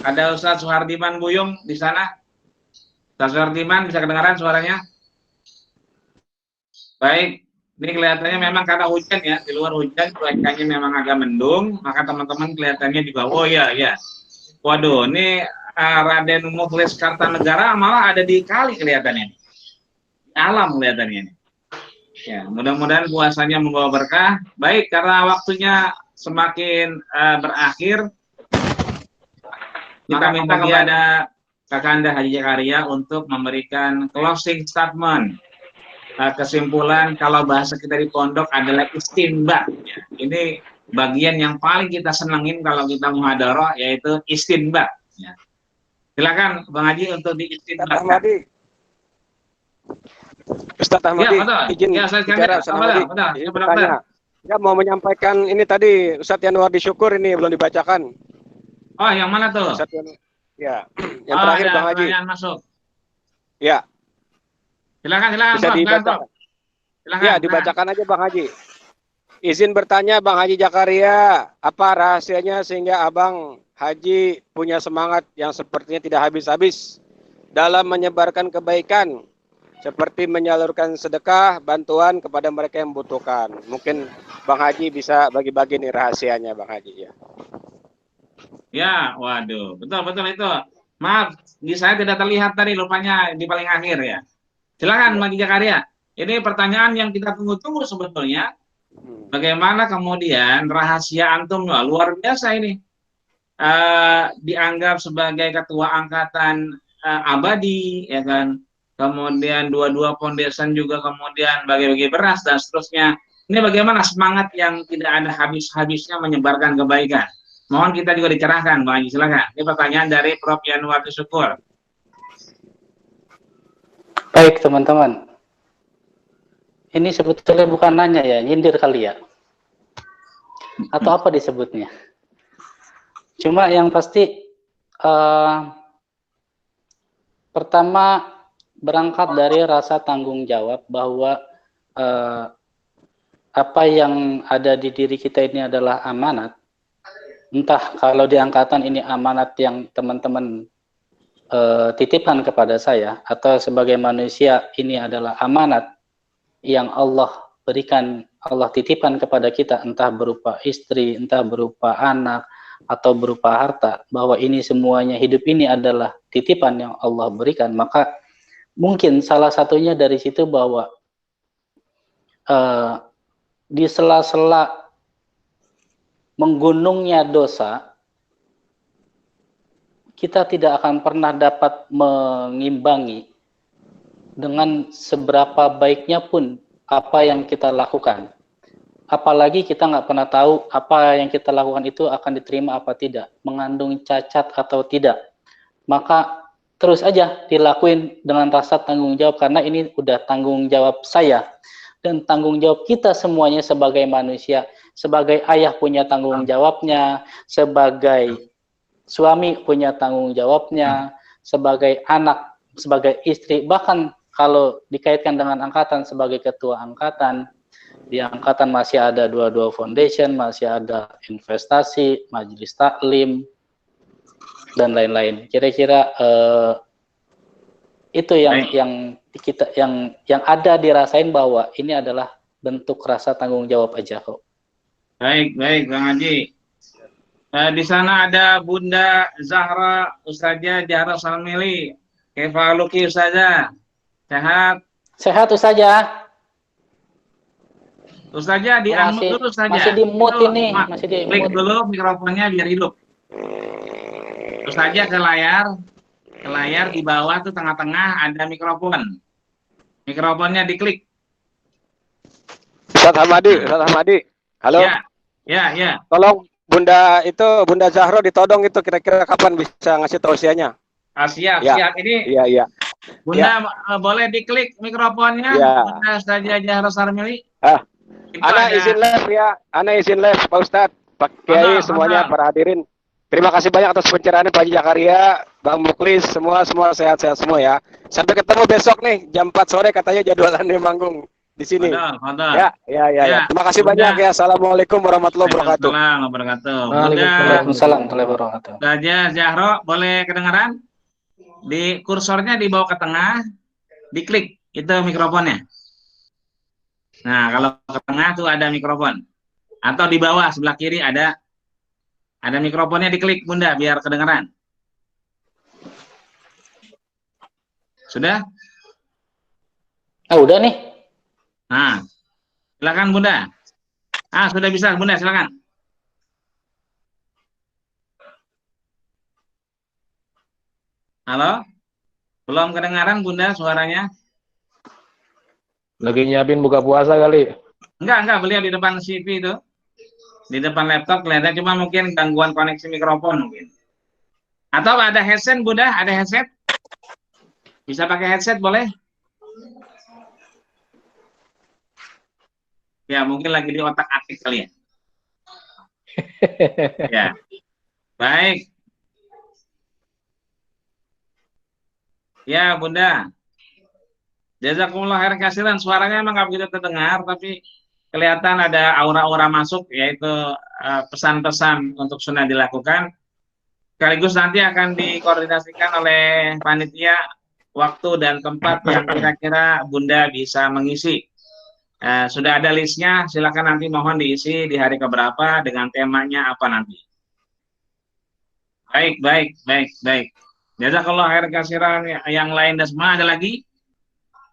Ada Ustaz Suhardiman Buyung di sana. Ustaz Suhardiman, bisa kedengaran suaranya? Baik, ini kelihatannya memang karena hujan ya, di luar hujan, cuacanya memang agak mendung, maka teman-teman kelihatannya juga, oh ya. Waduh, ini Raden Mukhlis Kartanegara malah ada di kali kelihatannya. Di alam kelihatannya ini. Ya, mudah-mudahan puasanya membawa berkah. Baik, karena waktunya semakin berakhir, kita minta kepada Kakanda Haji Zakaria untuk memberikan closing statement. Kesimpulan kalau bahasa kita di pondok adalah istinbat. Ya. Ini bagian yang paling kita senengin kalau kita muhadharah, yaitu istinbat. Ya. Silakan Bang Haji untuk diistinbatkan. Ustadz Ahmadi, izin bicara. Izin bertanya. Ya, mau menyampaikan ini tadi Ustadz Yanwardi Syukur ini belum dibacakan. Oh, yang mana tuh? Ya, yang terakhir Bang Haji. Masuk. Ya. Silakan. Bisa dibacakan. Ya, dibacakan aja Bang Haji. Izin bertanya Bang Haji Zakaria, apa rahasianya sehingga Abang Haji punya semangat yang sepertinya tidak habis-habis dalam menyebarkan kebaikan, seperti menyalurkan sedekah, bantuan kepada mereka yang membutuhkan. Mungkin Bang Haji bisa bagi-bagi nih rahasianya Bang Haji ya. Ya, waduh, betul itu. Maaf, di saya tidak terlihat tadi, lupanya di paling akhir ya. Silakan Bang Zakaria. Ini pertanyaan yang kita tunggu-tunggu sebetulnya. Bagaimana kemudian rahasia antum luar biasa ini. Dianggap sebagai ketua angkatan abadi, ya kan. Kemudian dua foundation juga kemudian bagi-bagi beras dan seterusnya. Ini bagaimana semangat yang tidak ada habis-habisnya menyebarkan kebaikan. Mohon kita juga dicerahkan, Bang Haji, silakan. Ini pertanyaan dari Prof. Yanwardi Syukur. Baik, teman-teman. Ini sebetulnya bukan nanya ya, nyindir kali ya. Atau apa disebutnya. Cuma yang pasti, pertama berangkat dari rasa tanggung jawab bahwa apa yang ada di diri kita ini adalah amanat. Entah kalau di angkatan ini amanat yang teman-teman titipkan kepada saya, atau sebagai manusia ini adalah amanat yang Allah berikan, Allah titipkan kepada kita, entah berupa istri, entah berupa anak, atau berupa harta, bahwa ini semuanya, hidup ini adalah titipan yang Allah berikan. Maka mungkin salah satunya dari situ bahwa di sela-sela menggunungnya dosa, kita tidak akan pernah dapat mengimbangi dengan seberapa baiknya pun apa yang kita lakukan. apalagi kita nggak pernah tahu apa yang kita lakukan itu akan diterima apa tidak, mengandung cacat atau tidak. Maka terus aja dilakuin dengan rasa tanggung jawab, karena ini udah tanggung jawab saya dan tanggung jawab kita semuanya sebagai manusia. Sebagai ayah punya tanggung jawabnya, sebagai suami punya tanggung jawabnya, sebagai anak, sebagai istri, bahkan kalau dikaitkan dengan angkatan sebagai ketua angkatan. Di angkatan masih ada 22 Foundation, masih ada investasi, majelis taklim, dan lain-lain. Kira-kira itu yang kita yang ada dirasain bahwa ini adalah bentuk rasa tanggung jawab aja kok. Baik, Bang Haji. Di sana ada Bunda Zahra, Ustazah Zahra Salmili. Kefaluki Ustazah. Sehat? Sehat Ustazah. Ustazah di-unmute dulu Ustazah. Masih di-mute ini, masih di-mute. Klik dulu mikrofonnya biar hidup. Ustazah ke layar di bawah tuh tengah-tengah ada mikrofon. Mikrofonnya diklik. Ustaz Hamadi. Halo. Ya. Tolong Bunda Zahro ditodong itu, kira-kira kapan bisa ngasih tausiahnya? Siap. Ini. Iya. Bunda boleh diklik mikrofonnya. Ya. Bunda Ustazah Zahra Sarmili. Ana izin live ya. Ana izin live Pak Ustadz, Pak Kiai, semuanya para hadirin. Terima kasih banyak atas pencerahannya Pak Haji Zakaria, Bang Muklis, semua sehat-sehat semua ya. Sampai ketemu besok nih jam 4 sore katanya jadwalannya manggung di sini. Padahal. Ya. Terima kasih banyak ya. Assalamualaikum warahmatullahi wabarakatuh. Waalaikumsalam warahmatullahi wabarakatuh. Ustazah Zahra boleh kedengaran? Di kursornya dibawa ke tengah, diklik itu mikrofonnya. Nah, kalau ke tengah tuh ada mikrofon. Atau di bawah sebelah kiri ada mikrofonnya, diklik Bunda biar kedengaran. Sudah? Udah nih. Nah, silakan Bunda. Sudah bisa Bunda, silakan. Halo? Belum kedengaran Bunda suaranya? Lagi nyiapin buka puasa kali. Enggak, beliau di depan CV itu. Di depan laptop kelihatan, cuma mungkin gangguan koneksi mikrofon mungkin. Atau ada headset Bunda, ada headset? Bisa pakai headset boleh? Ya, mungkin lagi di otak-atik kali ya. Ya. Baik. Ya, Bunda. Jazakumullah khairan katsiran. Suaranya emang nggak begitu terdengar, tapi kelihatan ada aura-aura masuk, yaitu pesan-pesan untuk sunnah dilakukan. Sekaligus nanti akan dikoordinasikan oleh panitia waktu dan tempat yang kira-kira Bunda bisa mengisi. Sudah ada listnya, silakan nanti mohon diisi di hari keberapa dengan temanya apa nanti. Baik. Jazakallah khairan katsiran. Yang lain dan semua ada lagi?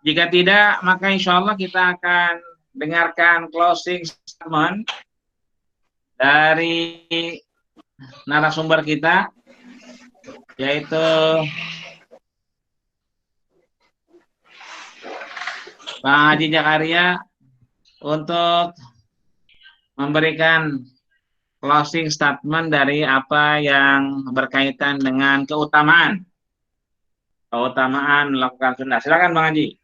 Jika tidak, maka insya Allah kita akan dengarkan closing statement dari narasumber kita, yaitu Pak Haji Zakaria, untuk memberikan closing statement dari apa yang berkaitan dengan keutamaan melakukan sunnah. Silakan Bang Haji.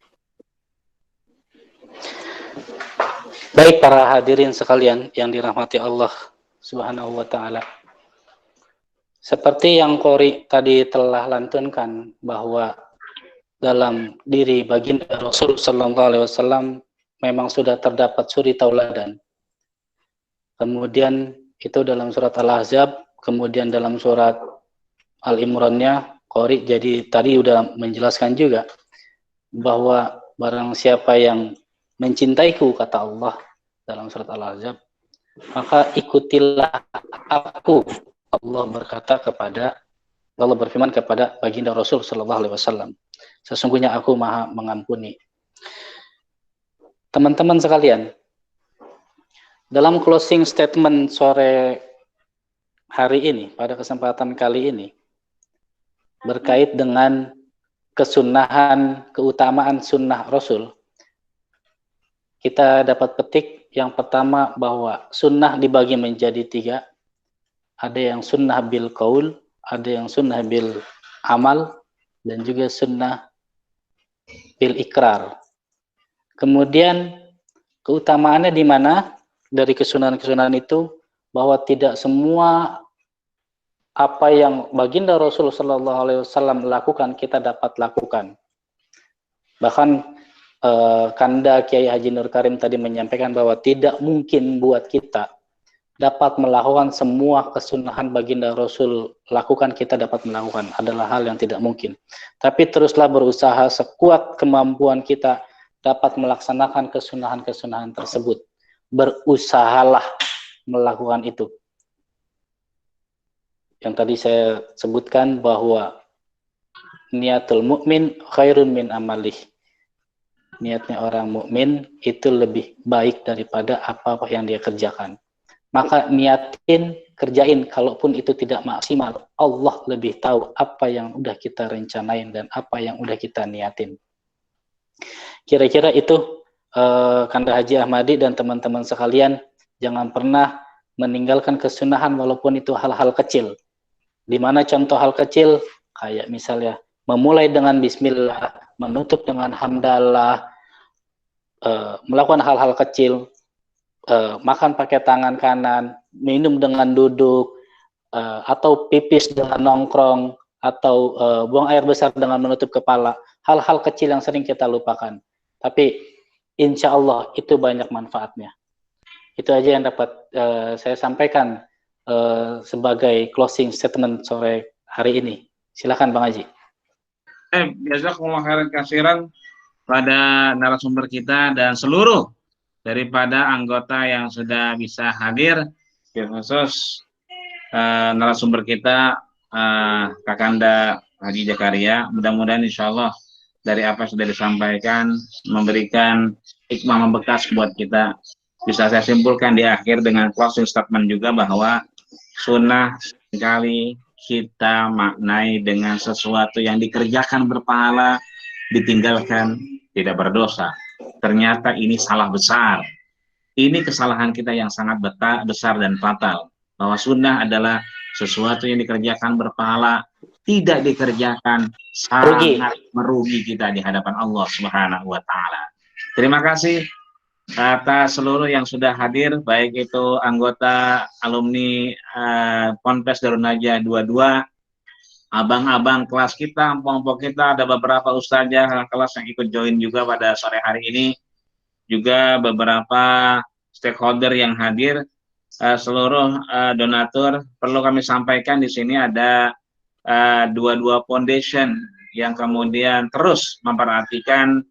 Baik para hadirin sekalian yang dirahmati Allah Subhanahu wa taala. Seperti yang Qori tadi telah lantunkan, bahwa dalam diri baginda Rasul sallallahu alaihi wasallam memang sudah terdapat suri tauladan. Kemudian itu dalam surat Al-Ahzab, kemudian dalam surat Al-Imran-nya Qori jadi tadi sudah menjelaskan juga bahwa barang siapa yang mencintaiku, kata Allah dalam surat Al-Ahzab, maka ikutilah aku. Allah berfirman kepada baginda Rasul sallallahu alaihi wasallam, sesungguhnya aku Maha mengampuni. Teman-teman sekalian, dalam closing statement sore hari ini, pada kesempatan kali ini, berkait dengan kesunahan, keutamaan sunnah Rasul, kita dapat petik Yang pertama bahwa sunnah dibagi menjadi 3. Ada yang sunnah bil qaul, ada yang sunnah bil amal, dan juga sunnah bil ikrar. Kemudian keutamaannya di mana dari kesunahan-kesunahan itu, bahwa tidak semua apa yang baginda Rasul Shallallahu Alaihi Wasallam lakukan kita dapat lakukan. Bahkan Kanda Kiai Haji Nur Karim tadi menyampaikan bahwa tidak mungkin buat kita dapat melakukan semua kesunahan baginda Rasul lakukan, kita dapat melakukan, adalah hal yang tidak mungkin. Tapi teruslah berusaha sekuat kemampuan kita dapat melaksanakan kesunahan-kesunahan tersebut. Berusahalah melakukan itu. Yang tadi saya sebutkan bahwa niatul mukmin khairun min amalih. Niatnya orang mukmin itu lebih baik daripada apa yang dia kerjakan. Maka niatin, kerjain, kalaupun itu tidak maksimal, Allah lebih tahu apa yang udah kita rencanain dan apa yang udah kita niatin. Kira-kira itu Kanda Haji Ahmadi dan teman-teman sekalian, jangan pernah meninggalkan kesunahan walaupun itu hal-hal kecil. Di mana contoh hal kecil, kayak misalnya memulai dengan bismillah, menutup dengan hamdalah, melakukan hal-hal kecil, makan pakai tangan kanan, minum dengan duduk, atau pipis dengan nongkrong, atau buang air besar dengan menutup kepala. Hal-hal kecil yang sering kita lupakan. Tapi insya Allah itu banyak manfaatnya. Itu aja yang dapat saya sampaikan sebagai closing statement sore hari ini. Silakan Bang Haji. Jazakumullah khairan katsiran pada narasumber kita dan seluruh daripada anggota yang sudah bisa hadir, khusus narasumber kita Kakanda Haji Jakaria. Mudah-mudahan insya Allah dari apa yang sudah disampaikan memberikan hikmah membekas buat kita. Bisa saya simpulkan di akhir dengan closing statement juga bahwa sunnah sekali kita maknai dengan sesuatu yang dikerjakan berpahala, ditinggalkan tidak berdosa. Ternyata ini salah besar. Ini kesalahan kita yang sangat besar dan fatal. Bahwa sunnah adalah sesuatu yang dikerjakan berpahala, tidak dikerjakan sangat merugi kita di hadapan Allah Subhanahu wa Ta'ala. Terima kasih atas seluruh yang sudah hadir, baik itu anggota alumni Ponpes Darun Najah 22, abang-abang kelas kita, empong-empong kita, ada beberapa ustazah kelas yang ikut join juga pada sore hari ini, juga beberapa stakeholder yang hadir, seluruh donatur. Perlu kami sampaikan di sini ada 22 Foundation yang kemudian terus memperhatikan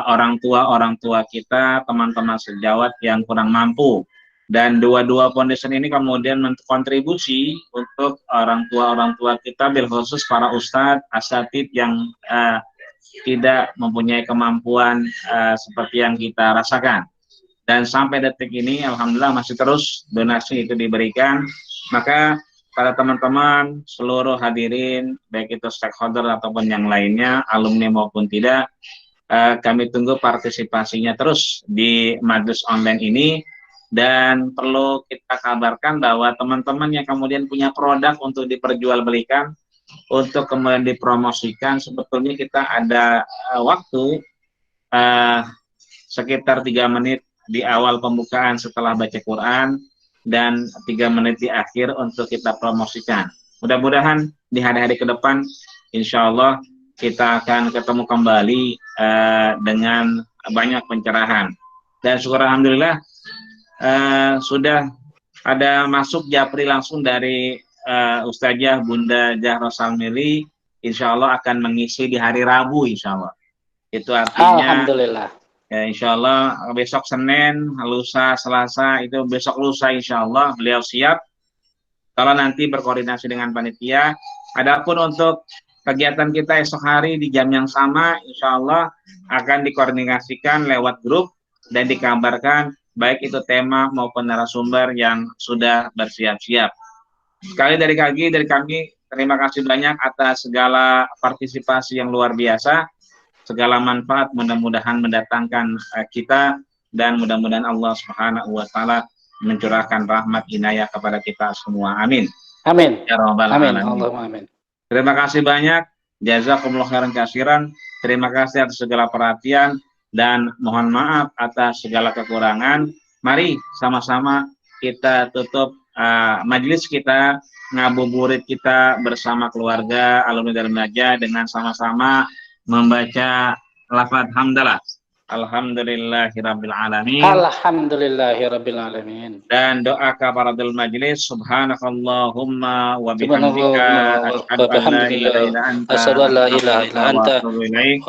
orang tua kita, teman-teman sejawat yang kurang mampu, dan 22 Foundation ini kemudian kontribusi untuk orang tua kita, bil khusus para ustadz asatid yang tidak mempunyai kemampuan seperti yang kita rasakan. Dan sampai detik ini alhamdulillah masih terus donasi itu diberikan. Maka para teman-teman seluruh hadirin, baik itu stakeholder ataupun yang lainnya, alumni maupun tidak, kami tunggu partisipasinya terus di majelis online ini. Dan perlu kita kabarkan bahwa teman-teman yang kemudian punya produk untuk diperjualbelikan, untuk kemudian dipromosikan, sebetulnya kita ada waktu sekitar 3 menit di awal pembukaan setelah baca Quran dan 3 menit di akhir untuk kita promosikan. Mudah-mudahan di hari-hari ke depan insya Allah kita akan ketemu kembali dengan banyak pencerahan. Dan syukur alhamdulillah sudah ada masuk japri langsung dari Ustazah Bunda Zahra Salmili, insya Allah akan mengisi di hari Rabu insya Allah. Itu artinya alhamdulillah. Ya, insya Allah besok Senin, lusa, Selasa, itu besok lusa insya Allah beliau siap. Kalau nanti berkoordinasi dengan panitia. Adapun untuk kegiatan kita esok hari di jam yang sama, insya Allah akan dikoordinasikan lewat grup dan dikabarkan baik itu tema maupun narasumber yang sudah bersiap-siap. Sekali dari kami, terima kasih banyak atas segala partisipasi yang luar biasa. Segala manfaat mudah-mudahan mendatangkan kita dan mudah-mudahan Allah Subhanahu wa taala mencurahkan rahmat inayah kepada kita semua. Amin. Amin. Ya rabbal Amin. alamin. Allahumma amin. Terima kasih banyak. Jazakumullah khairan katsiran. Terima kasih atas segala perhatian dan mohon maaf atas segala kekurangan. Mari sama-sama kita tutup majelis kita, ngabuburit kita bersama keluarga alumni Darul Najah dengan sama-sama membaca lafaz hamdalah. Alhamdulillahirabbil alamin. Alhamdulillahirabbil alamin. Dan doa kafaratul majlis, subhanakallahumma wa bihamdika asyhadu an la ilaha illa anta astaghfiruka wa atubu ilaik.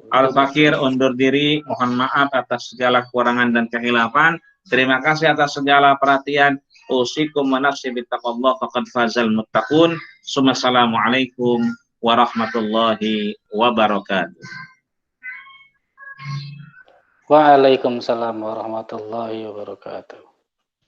Al-Fakir undur diri, mohon maaf atas segala kekurangan dan kehilafan. Terima kasih atas segala perhatian. Usikum wa nafsi bittaqwallah faqad fazal muttaqun. Assalamualaikum warahmatullahi wabarakatuh. Waalaikumsalam warahmatullahi wabarakatuh.